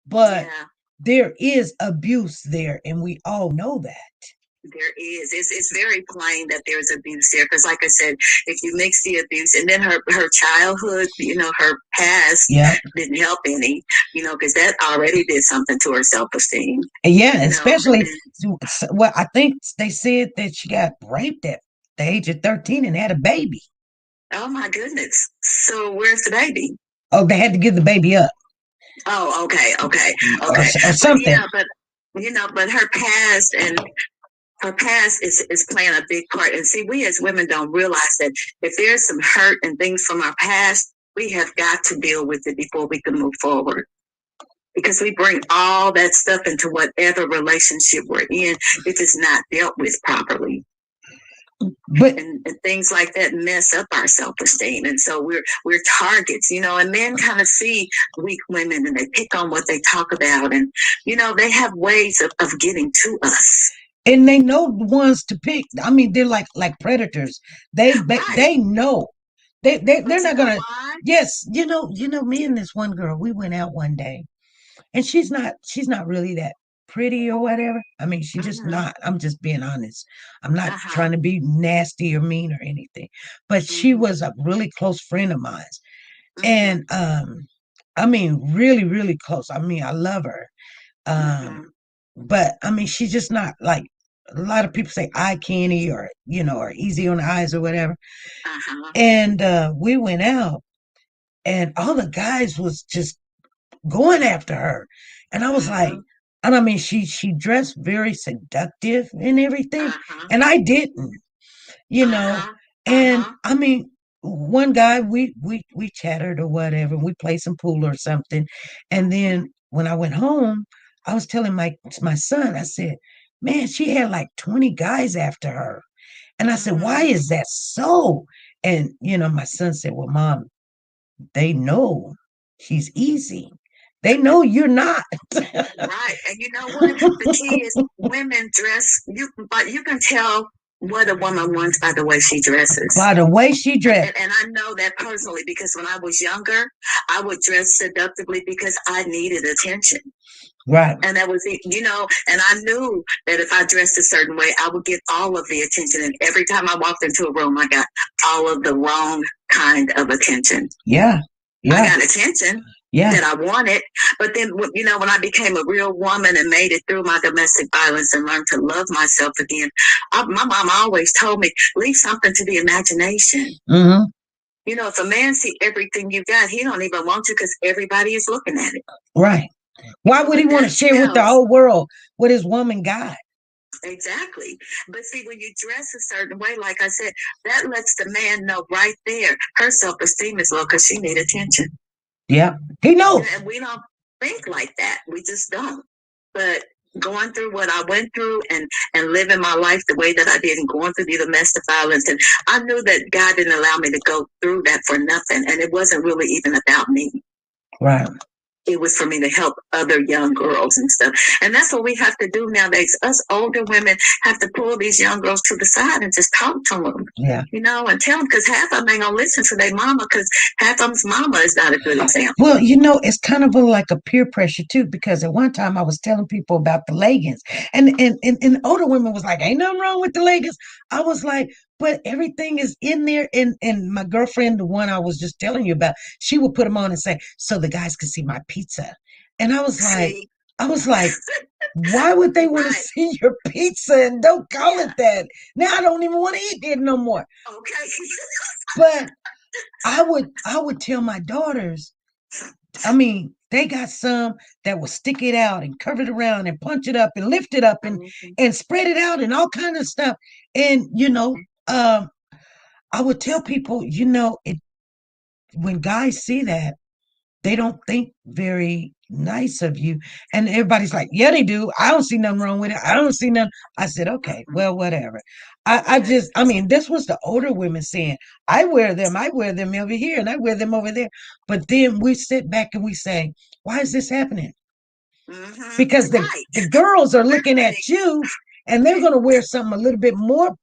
But there is abuse there, and we all know that. There is. It's very plain that there's abuse there, because like I said, if you mix the abuse and then her childhood, you know, her past didn't help any, you know, because that already did something to her self-esteem. Yeah, especially, well, I think they said that she got raped at the age of 13 and had a baby. Oh my goodness. So where's the baby? Oh, they had to give the baby up. Oh, okay. Or something. But you know, but her past is playing a big part. And see, we as women don't realize that if there's some hurt and things from our past, we have got to deal with it before we can move forward. Because we bring all that stuff into whatever relationship we're in if it's not dealt with properly. But and things like that mess up our self-esteem, and so we're targets, you know. And men kind of see weak women and they pick on what they talk about, and you know, they have ways of getting to us. And they know the ones to pick. I mean, they're like predators. They know They're not gonna. Yes, me and this one girl, we went out one day, and she's not really that pretty or whatever. I mean, she's just not. I'm just being honest. I'm not trying to be nasty or mean or anything. But she was a really close friend of mine. And I mean, really, really close. I mean, I love her. But I mean, she's just not like a lot of people say eye candy or or easy on the eyes or whatever. And we went out, and all the guys was just going after her, and I was like, and I mean, she dressed very seductive and everything, and I didn't, and I mean, one guy we chatted or whatever, we played some pool or something, and then when I went home, I was telling my son, I said, man, she had like 20 guys after her. And I said, why is that so? And my son said, well, Mom, they know she's easy. They know you're not. Right. And you know what? The key is women dress, but you can tell what a woman wants by the way she dresses. By the way she dresses. And I know that personally because when I was younger, I would dress seductively because I needed attention. Right. And that was, and I knew that if I dressed a certain way, I would get all of the attention. And every time I walked into a room, I got all of the wrong kind of attention. Yeah. I got attention that I wanted. But then, when I became a real woman and made it through my domestic violence and learned to love myself again, my mom always told me, leave something to the imagination. Mm-hmm. If a man see everything you got, he don't even want you because everybody is looking at it. Right. Why would he want to share with the whole world what his woman got? Exactly. But see, when you dress a certain way, like I said, that lets the man know right there her self-esteem is low because she need attention. Yeah, he knows. And we don't think like that. We just don't. But going through what I went through and living my life the way that I did and going through the domestic violence, and I knew that God didn't allow me to go through that for nothing. And it wasn't really even about me. Right. It was for me to help other young girls and stuff. And that's what we have to do nowadays. Us older women have to pull these young girls to the side and just talk to them. Yeah. And tell them, because half of them ain't going to listen to their mama because half of them's mama is not a good example. Well, it's kind of like a peer pressure too, because at one time I was telling people about the leggings and older women was like, ain't nothing wrong with the leggings. I was like, but everything is in there. And my girlfriend, the one I was just telling you about, she would put them on and say, so the guys can see my pizza. And I was like, why would they want to see your pizza? And don't call it that. Now I don't even want to eat it no more. Okay. But I would tell my daughters, I mean, they got some that will stick it out and curve it around and punch it up and lift it up and spread it out and all kind of stuff. And, I would tell people, when guys see that, they don't think very nice of you. And everybody's like, yeah, they do. I don't see nothing wrong with it. I don't see nothing. I said, okay, well, whatever. I mean, this was the older women saying, I wear them over here and I wear them over there. But then we sit back and we say, why is this happening? Mm-hmm. Because the girls are looking at you and they're going to wear something a little bit more,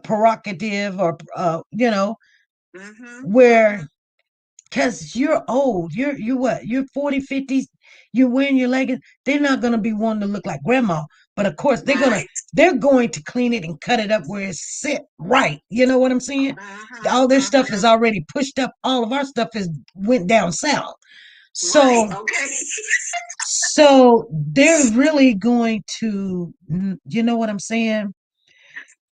provocative or, where, because you're old, you're what? You're 40, 50, you're wearing your leggings. They're not going to be wanting to look like grandma. But of course, they're going to clean it and cut it up where it's sit right. You know what I'm saying? All their stuff is already pushed up. All of our stuff went down south. So, so they're really going to, you know what I'm saying?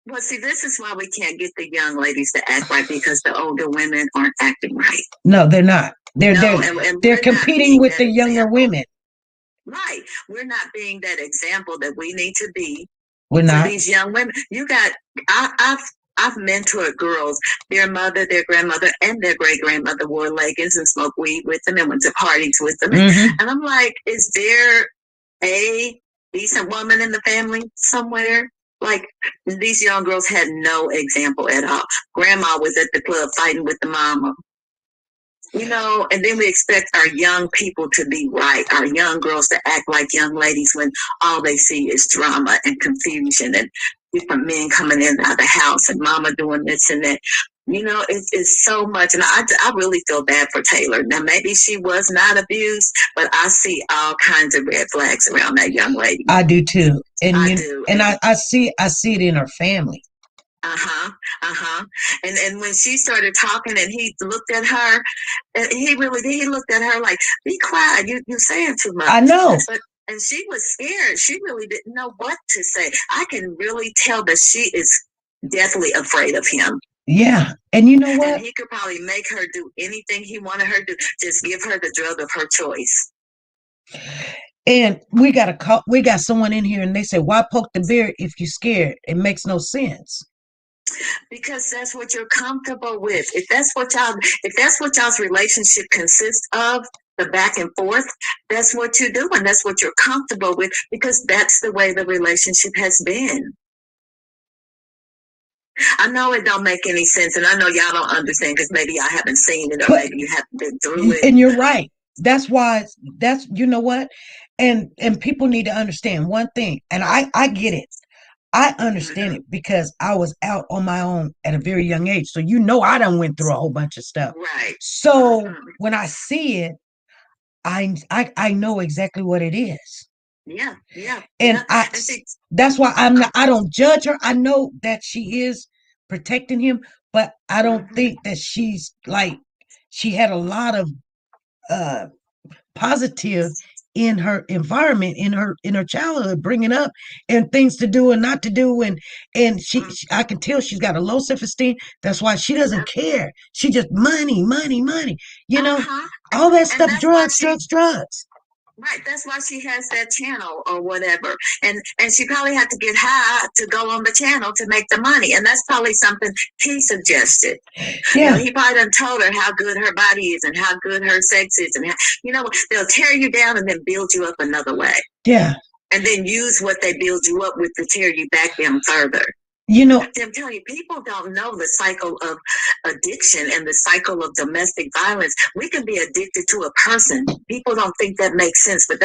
Well, see, this is why we can't get the young ladies to act right because the older women aren't acting right. No, they're not. They're competing with the younger women. Right. We're not being that example that we need to be. We're not. For these young women. I've mentored girls. Their mother, their grandmother, and their great grandmother wore leggings and smoked weed with them and went to parties with them. Mm-hmm. And I'm like, is there a decent woman in the family somewhere? Like, these young girls had no example at all. Grandma was at the club fighting with the mama. And then we expect our young people to be right, our young girls to act like young ladies when all they see is drama and confusion and different men coming in and out of the house and mama doing this and that. It's so much. And I really feel bad for Taylor. Now, maybe she was not abused, but I see all kinds of red flags around that young lady. I do too. And I do. And I see it in her family. And when she started talking and he looked at her, he looked at her like, be quiet, you're saying too much. I know. And she was scared. She really didn't know what to say. I can really tell that she is deathly afraid of him. Yeah. And you know what? And he could probably make her do anything he wanted her to, just give her the drug of her choice. And we got someone in here and they say, why poke the bear if you're scared? It makes no sense. Because that's what you're comfortable with. If that's what y'all's relationship consists of, the back and forth, that's what you do, and that's what you're comfortable with, because that's the way the relationship has been. I know it don't make any sense, and I know y'all don't understand because maybe y'all haven't seen it, or maybe you haven't been through it. And you're right. That's why. You know what? And people need to understand one thing, and I get it. I understand it because I was out on my own at a very young age. So I done went through a whole bunch of stuff. Right. So when I see it, I know exactly what it is. Yeah. And that's why I don't judge her. I know that she is protecting him, but I don't think that she's like, she had a lot of positive in her environment, in her childhood, bringing up, and things to do and not to do, and she I can tell she's got a low self-esteem. That's why she doesn't care. She just money, all that stuff, drugs. Right, that's why she has that channel or whatever, and she probably had to get high to go on the channel to make the money, and that's probably something he suggested. Yeah, he probably done told her how good her body is and how good her sex is, and how, they'll tear you down and then build you up another way. Yeah, and then use what they build you up with to tear you back down further. I'm telling you, people don't know the cycle of addiction and the cycle of domestic violence. We can be addicted to a person. People don't think that makes sense, but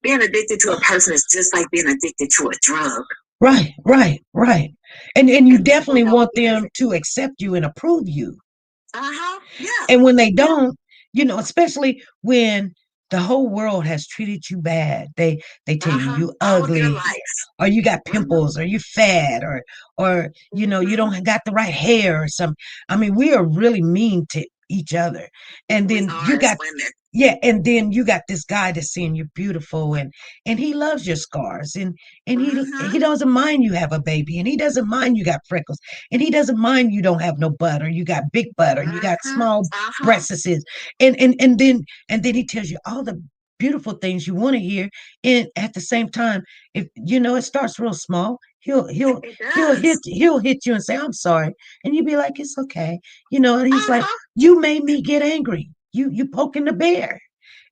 being addicted to a person is just like being addicted to a drug. Right. And you definitely want them to accept you and approve you. Yeah. And when they don't, especially when the whole world has treated you bad. They tell you ugly, or you got pimples, or you fat, or you don't got the right hair or something. I mean, we are really mean to each other. And then you got women. Yeah, and then you got this guy that's saying you're beautiful, and he loves your scars, and he doesn't mind you have a baby, and he doesn't mind you got freckles, and he doesn't mind you don't have no butt, or you got big butt, or you got small breasts, and then he tells you all the beautiful things you want to hear, and at the same time, if it starts real small, he'll hit you and say, I'm sorry, and you'd be like, it's okay, and he's like, you made me get angry. You poking the bear.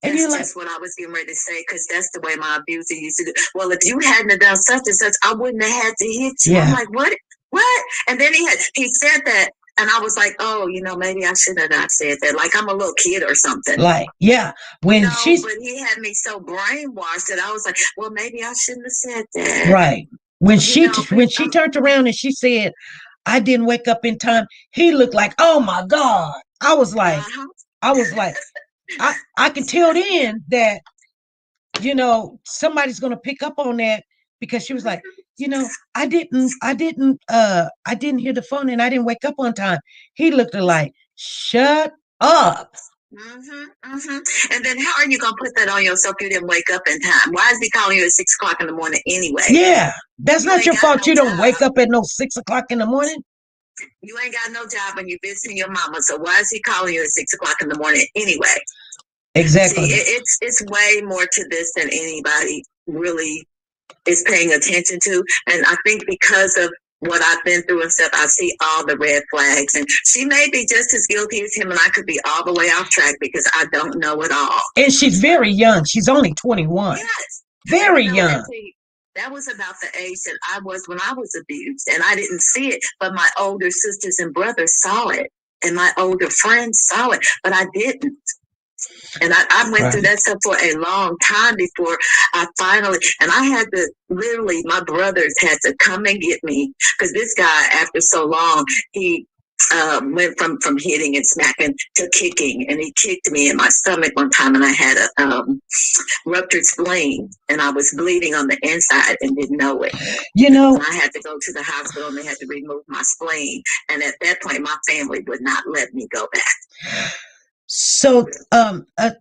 And that's just what I was getting ready to say, because that's the way my abuser used to do. Well, if you hadn't done such and such, I wouldn't have had to hit you. Yeah. I'm like, what? And then he said that, and I was like, oh, maybe I should have not said that. Like I'm a little kid or something. Like, yeah. But he had me so brainwashed that I was like, well, maybe I shouldn't have said that. Right. When she turned around and she said, I didn't wake up in time, he looked like, oh my God. I was like, I can tell then that, somebody's going to pick up on that, because she was like, I didn't hear the phone and I didn't wake up on time. He looked like, shut up. And then how are you going to put that on yourself? You didn't wake up in time. Why is he calling you at 6 o'clock in the morning anyway? Yeah, that's not your fault. You don't wake up at no 6 o'clock in the morning. You ain't got no job and you're visiting your mama. So why is he calling you at 6 o'clock in the morning anyway? Exactly. See, it's way more to this than anybody really is paying attention to. And I think because of what I've been through and stuff, I see all the red flags. And she may be just as guilty as him, and I could be all the way off track because I don't know it all. And she's very young. She's only 21. Yes. Very young. That was about the age that I was when I was abused, and I didn't see it, but my older sisters and brothers saw it, and my older friends saw it, but I didn't. And I went through that stuff for a long time before I finally, and I had to literally, my brothers had to come and get me, because this guy, after so long, he went from hitting and smacking to kicking, and he kicked me in my stomach one time, and I had a ruptured spleen, and I was bleeding on the inside and didn't know it. And I had to go to the hospital, and they had to remove my spleen. And at that point, my family would not let me go back. So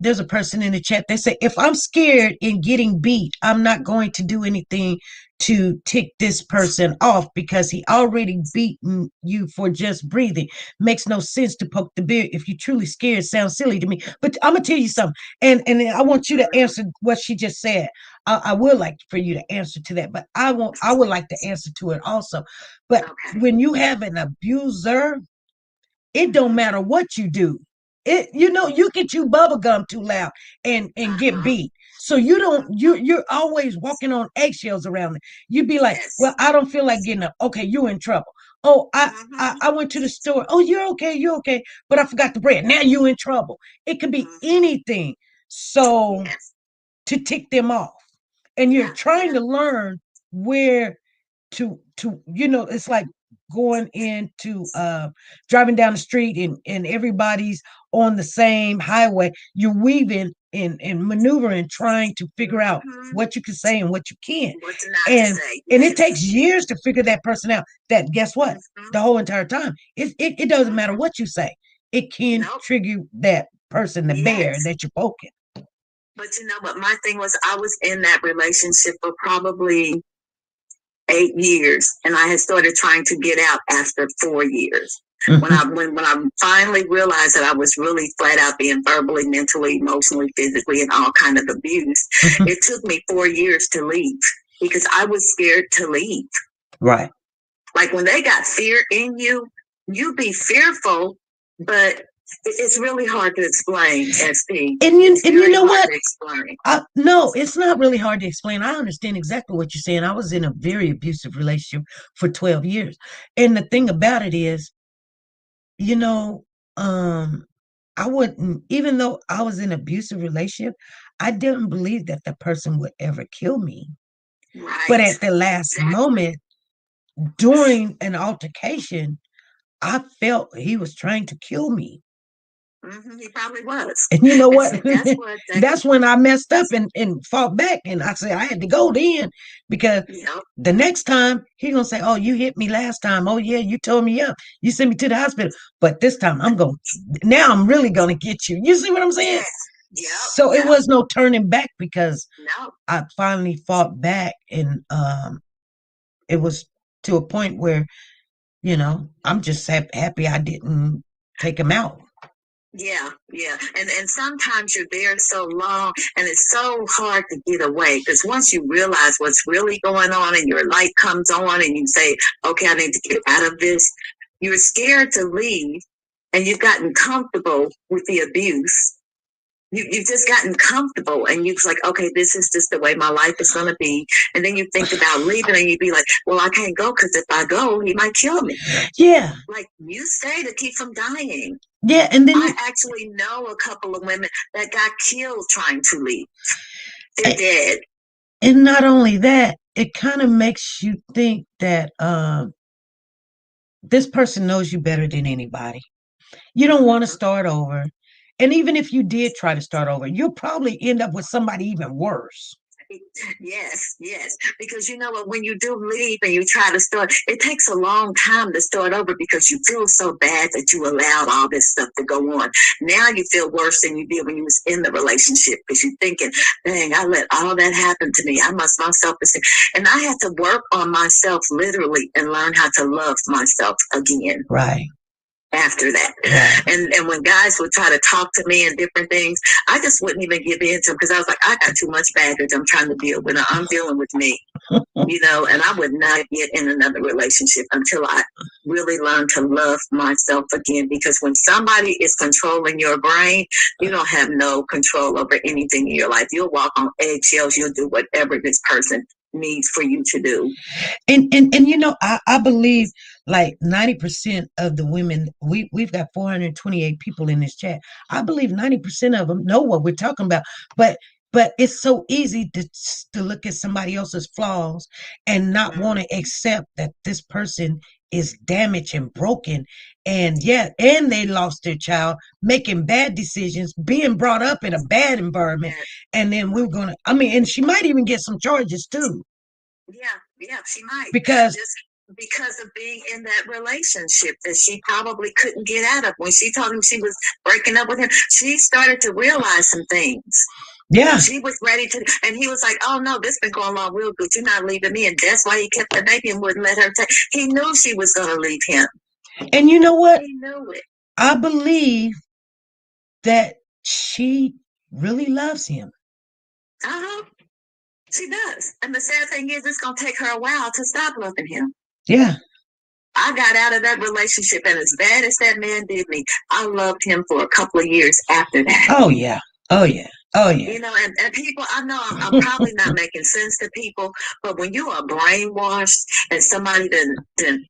there's a person in the chat. They say, if I'm scared in getting beat, I'm not going to do anything to tick this person off because he already beaten you for just breathing. Makes no sense to poke the bear. If you're truly scared, sounds silly to me. But I'm gonna tell you something, and I want you to answer what she just said. I would like for you to answer to that, but I would like to answer to it also. But when you have an abuser, it don't matter what you do. You can chew bubble gum too loud and get beat. So you're always walking on eggshells around it. You'd be like, well, I don't feel like getting up. Okay, you're in trouble. Oh, I went to the store. Oh, you're okay, but I forgot the bread. Now you're in trouble. It could be anything. So to tick them off. And you're trying to learn where to it's like going into driving down the street and everybody's on the same highway. You're weaving and maneuvering, trying to figure out what you can say and what you can't. And it takes years to figure that person out. That, guess what? The whole entire time, it doesn't matter what you say. It can trigger that person, the bear that you're poking. But what my thing was, I was in that relationship for probably 8 years, and I had started trying to get out after 4 years. When I finally realized that I was really flat out being verbally, mentally, emotionally, physically, and all kind of abused, it took me 4 years to leave because I was scared to leave. Right. Like when they got fear in you, you be fearful, but it's really hard to explain, SP. And you know what? No, it's not really hard to explain. I understand exactly what you're saying. I was in a very abusive relationship for 12 years. And the thing about it is, I wouldn't, even though I was in an abusive relationship, I didn't believe that the person would ever kill me. Right. But at the last moment, during an altercation, I felt he was trying to kill me. He probably was. And you know what? That's when I messed up and fought back. And I said I had to go then because the next time he's going to say, oh, you hit me last time. Oh, yeah, you tore me up. You sent me to the hospital. But this time now I'm really going to get you. You see what I'm saying? Yep. So it was no turning back because I finally fought back. And it was to a point where, I'm just happy I didn't take him out. Yeah. And sometimes you're there so long and it's so hard to get away because once you realize what's really going on and your light comes on and you say, okay, I need to get out of this, you're scared to leave and you've gotten comfortable with the abuse. You've just gotten comfortable and you're like, okay, this is just the way my life is going to be. And then you think about leaving and you'd be like, well, I can't go because if I go, he might kill me. Yeah. Like you stay to keep from dying. Yeah. And then I actually know a couple of women that got killed trying to leave. They're dead. And not only that, it kind of makes you think that this person knows you better than anybody. You don't want to start over. And even if you did try to start over, you'll probably end up with somebody even worse. Yes. Because you know what, when you do leave and you try to start, it takes a long time to start over because you feel so bad that you allowed all this stuff to go on. Now you feel worse than you did when you was in the relationship because you're thinking, dang, I let all that happen to me. I must myself. And I had to work on myself literally and learn how to love myself again. Right. After that. And when guys would try to talk to me and different things, I just wouldn't even give in to them because I was like, I got too much baggage I'm trying to deal with. I'm dealing with me, and I would not get in another relationship until I really learned to love myself again. Because when somebody is controlling your brain, you don't have no control over anything in your life. You'll walk on eggshells. You'll do whatever this person needs for you to do. And you know, I believe like 90% of the women, we've got 428 people in this chat. I believe 90% of them know what we're talking about, but it's so easy to look at somebody else's flaws and not want to accept that this person is damaged and broken, and and they lost their child, making bad decisions, being brought up in a bad environment, and then we're gonna, I mean, and she might even get some charges too. Yeah, she might. Because just because of being in that relationship that she probably couldn't get out of. When she told him she was breaking up with him, she started to realize some things. Yeah. She was ready to, and he was like, oh no, this been going along real good. You're not leaving me. And that's why he kept the baby and wouldn't let her take. He knew she was going to leave him. And you know what? He knew it. I believe that she really loves him. She does. And the sad thing is, it's going to take her a while to stop loving him. Yeah. I got out of that relationship, and as bad as that man did me, I loved him for a couple of years after that. Oh, yeah. Oh, yeah. Oh, yeah. You know, and people, I know I'm probably not making sense to people, but when you are brainwashed and somebody then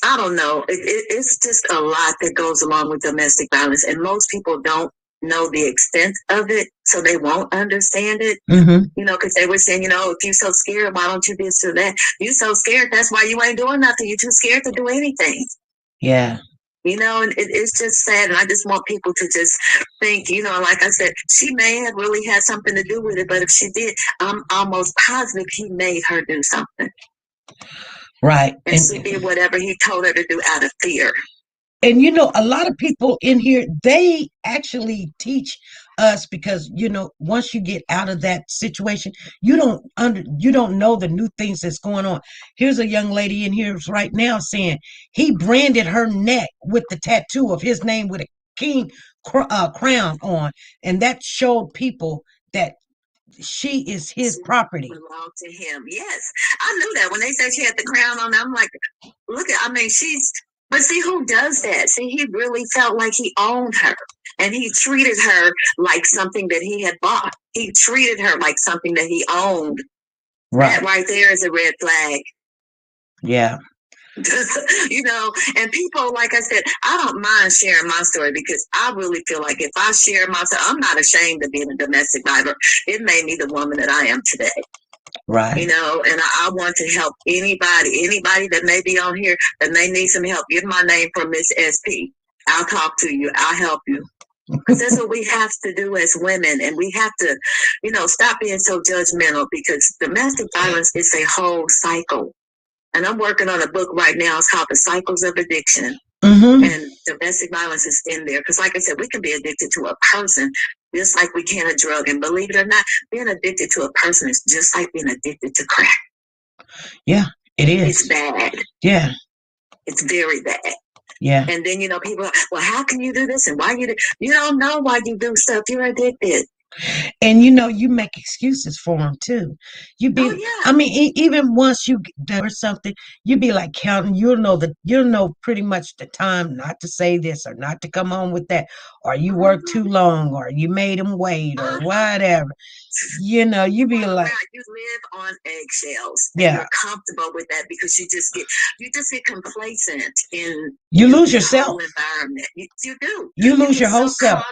I don't know, it's just a lot that goes along with domestic violence, and most people don't know the extent of it, so they won't understand it. Mm-hmm. You know, because they were saying, you know, if you're so scared, why don't you this or that? You so scared, that's why you ain't doing nothing. You're too scared to do anything. Yeah. You know, and it's just sad, and I just want people to just think, you know, like I said, she may have really had something to do with it, but if she did, I'm almost positive he made her do something. Right. And she did whatever he told her to do out of fear. And you know, a lot of people in here, they actually teach us, because you know, once you get out of that situation, you don't know the new things that's going on. Here's a young lady in here right now saying he branded her neck with the tattoo of his name with a king crown on, and that showed people that she is his property. Belonged to him. Yes, I knew that when they said she had the crown on. I'm like, look at, I mean, but see, who does that? See, he really felt like he owned her, and he treated her like something that he had bought. He treated her like something that he owned. Right. That right there is a red flag. Yeah. You know, and people, like I said, I don't mind sharing my story, because I really feel like if I share my story, I'm not ashamed of being a domestic violence. It made me the woman that I am today. Right. You know, and I want to help anybody that may be on here that may need some help. Give my name for Miss SP. I'll talk to you. I'll help you. Because that's what we have to do as women. And we have to, you know, stop being so judgmental, because domestic violence is a whole cycle. And I'm working on a book right now. It's called The Cycles of Addiction. Mm-hmm. And domestic violence is in there. Because like I said, we can be addicted to a person just like we can a drug. And believe it or not, being addicted to a person is just like being addicted to crack. Yeah, it is. It's bad. Yeah. It's very bad. Yeah. And then, you know, people are, well, how can you do this? And why you don't know why you do stuff. You're addicted. And you know, you make excuses for them too. You be, I mean, even once you do something, you be like counting. You'll know pretty much the time not to say this or not to come on with that, or you work too long, or you made them wait, or whatever. You know, you be like, you live on eggshells. Yeah. And you're comfortable with that, because you just get complacent in you lose yourself. Whole environment. You do. You lose your whole self.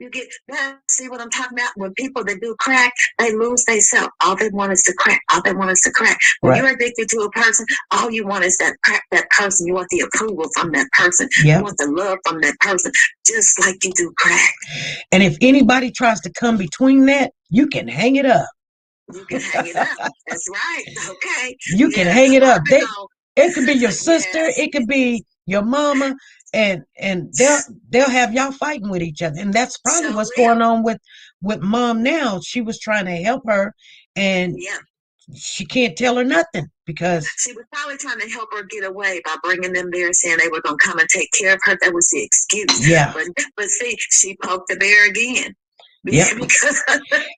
You get that. See what I'm talking about? When people that do crack, they lose themselves. All they want is to crack. All they want is to crack. When you're addicted to a person, all you want is that crack, that person. You want the approval from that person. Yep. You want the love from that person, just like you do crack. And if anybody tries to come between that, you can hang it up. You can hang it up. That's right. Okay. You can hang it up. It could be your sister. It could be your mama. And they'll have y'all fighting with each other, and that's probably what's going on with mom now. She was trying to help her, and she can't tell her nothing, because she was probably trying to help her get away by bringing them there, saying they were going to come and take care of her. That was the excuse. Yeah. But see, she poked the bear again. Yeah.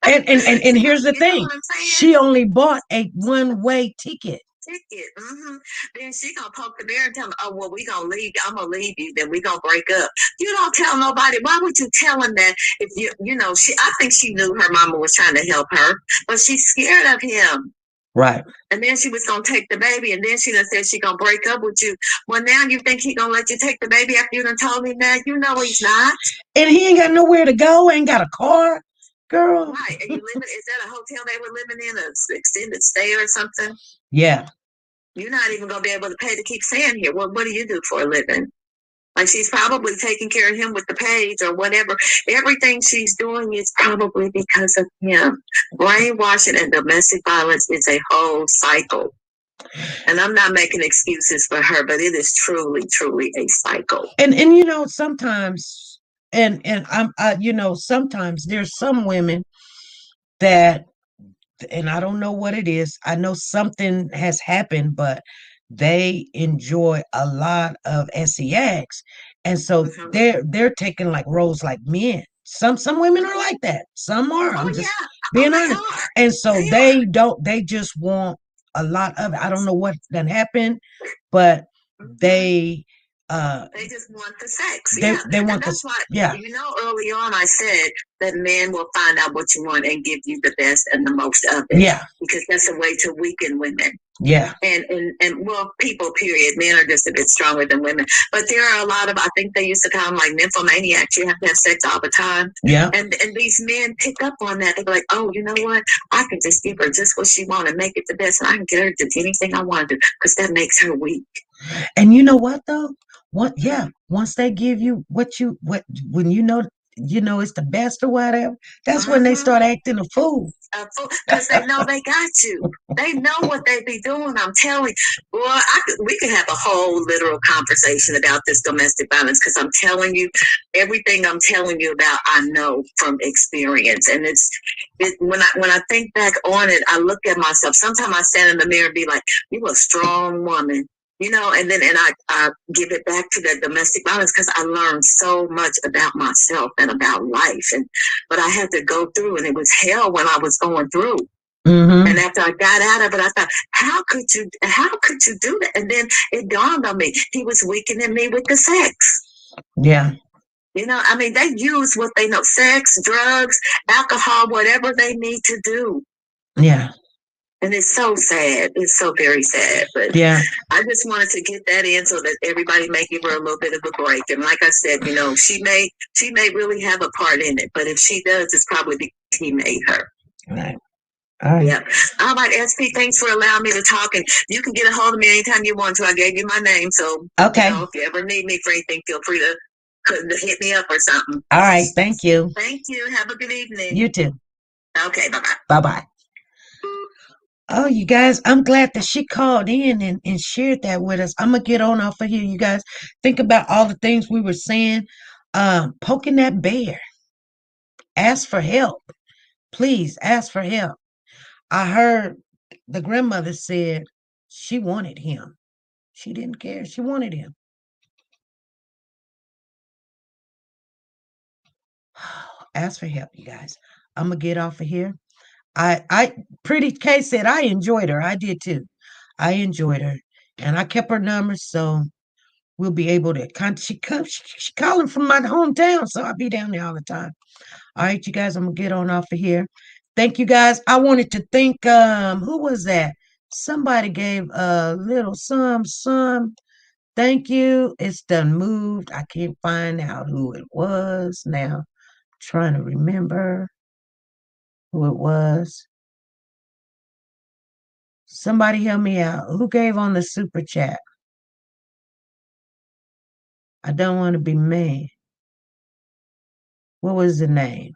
and here's the thing: she only bought a one-way ticket. Mm-hmm. Then she gonna poke the bear and tell them, oh, well, we gonna leave. I'm gonna leave you. Then we gonna break up. You don't tell nobody. Why would you tell him that? If you know, I think she knew her mama was trying to help her, but she's scared of him. Right. And then she was going to take the baby, and then she done said she going to break up with you. Well, now you think he going to let you take the baby after you done told him that? You know he's not. And he ain't got nowhere to go, ain't got a car, girl. Right. And you living, is that a hotel they were living in, an extended stay or something? Yeah. You're not even going to be able to pay to keep staying here. What do you do for a living? Like, she's probably taking care of him with the page or whatever. Everything she's doing is probably because of him. Brainwashing and domestic violence is a whole cycle. And I'm not making excuses for her, but it is truly, truly a cycle. And sometimes, and I'm sometimes there's some women that, and I don't know what it is. I know something has happened, but they enjoy a lot of sex, and so they're taking like roles like men. Some women are like that. Some are. I'm just being honest. And so they just want a lot of it. I don't know what done happened, but they just want the sex. They want that's why, yeah. Early on I said that men will find out what you want and give you the best and the most of it. Yeah. Because that's a way to weaken women. Yeah. And well, people, period. Men are just a bit stronger than women. But there are a lot of, I think they used to call them like nymphomaniacs. You have to have sex all the time. Yeah. And these men pick up on that. They're like, oh, you know what? I can just give her just what she wants and make it the best. And I can get her to do anything I want to do because that makes her weak. And you know what though? Once they give you when it's the best or whatever, that's when they start acting a fool. Because they know they got you. They know what they be doing. I'm telling you. Boy, we could have a whole literal conversation about this domestic violence because I'm telling you, everything I'm telling you about, I know from experience. And when I think back on it, I look at myself. Sometimes I stand in the mirror and be like, you a strong woman. And then I give it back to that domestic violence because I learned so much about myself and about life. But I had to go through, and it was hell when I was going through. Mm-hmm. And after I got out of it, I thought, how could you do that? And then it dawned on me, he was weakening me with the sex. Yeah. They use what they know, sex, drugs, alcohol, whatever they need to do. Yeah. And it's so sad. It's so very sad. But yeah, I just wanted to get that in so that everybody may give her a little bit of a break. And like I said, she may really have a part in it. But if she does, it's probably because he made her. Right. All right. Yeah. All right, SP, thanks for allowing me to talk. And you can get a hold of me anytime you want to. I gave you my name. So, okay. If you ever need me for anything, feel free to hit me up or something. All right. Thank you. Thank you. Have a good evening. You too. Okay. Bye-bye. Bye-bye. Oh, you guys, I'm glad that she called in and shared that with us. I'm going to get on off of here, you guys. Think about all the things we were saying. Poking that bear. Ask for help. Please ask for help. I heard the grandmother said she wanted him. She didn't care. She wanted him. Ask for help, you guys. I'm going to get off of here. Pretty K said I enjoyed her. I did too. I enjoyed her, and I kept her number, so we'll be able to. She calling from my hometown, so I'll be down there all the time. All right, you guys, I'm gonna get on off of here. Thank you, guys. I wanted to thank who was that? Somebody gave a little some. Thank you. It's done moved. I can't find out who it was now. I'm trying to remember who it was. Somebody help me out. Who gave on the super chat? I don't want to be mean. What was the name?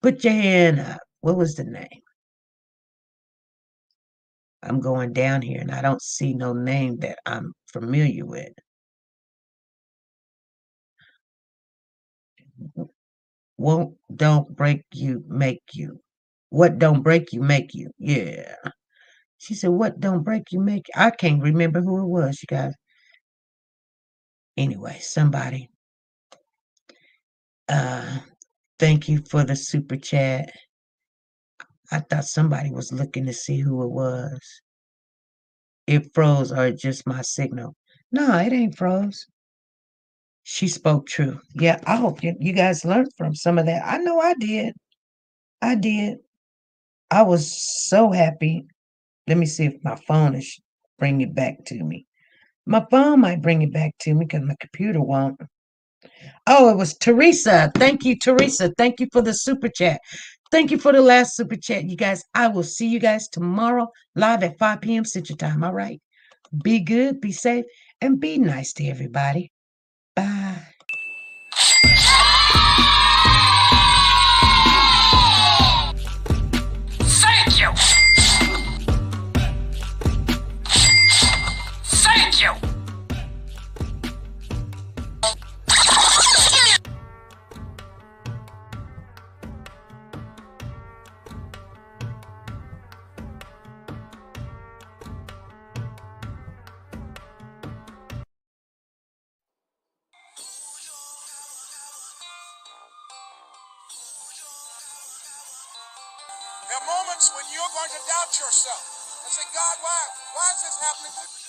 Put your hand up. What was the name? I'm going down here and I don't see no name that I'm familiar with. Don't break you, make you. What don't break you, make you. Yeah. She said, what don't break you, make you. I can't remember who it was, you guys. Anyway, somebody. Thank you for the super chat. I thought somebody was looking to see who it was. It froze or just my signal. No, it ain't froze. She spoke true. Yeah, I hope you guys learned from some of that. I know I did. I did. I was so happy. Let me see if my phone is bring it back to me. My phone might bring it back to me because my computer won't. Oh, it was Teresa. Thank you, Teresa. Thank you for the super chat. Thank you for the last super chat, you guys. I will see you guys tomorrow live at 5 p.m. Central Time. All right. Be good, be safe, and be nice to everybody. Bye. Thank you! Thank you! There are moments when you're going to doubt yourself and say, God, why is this happening to me?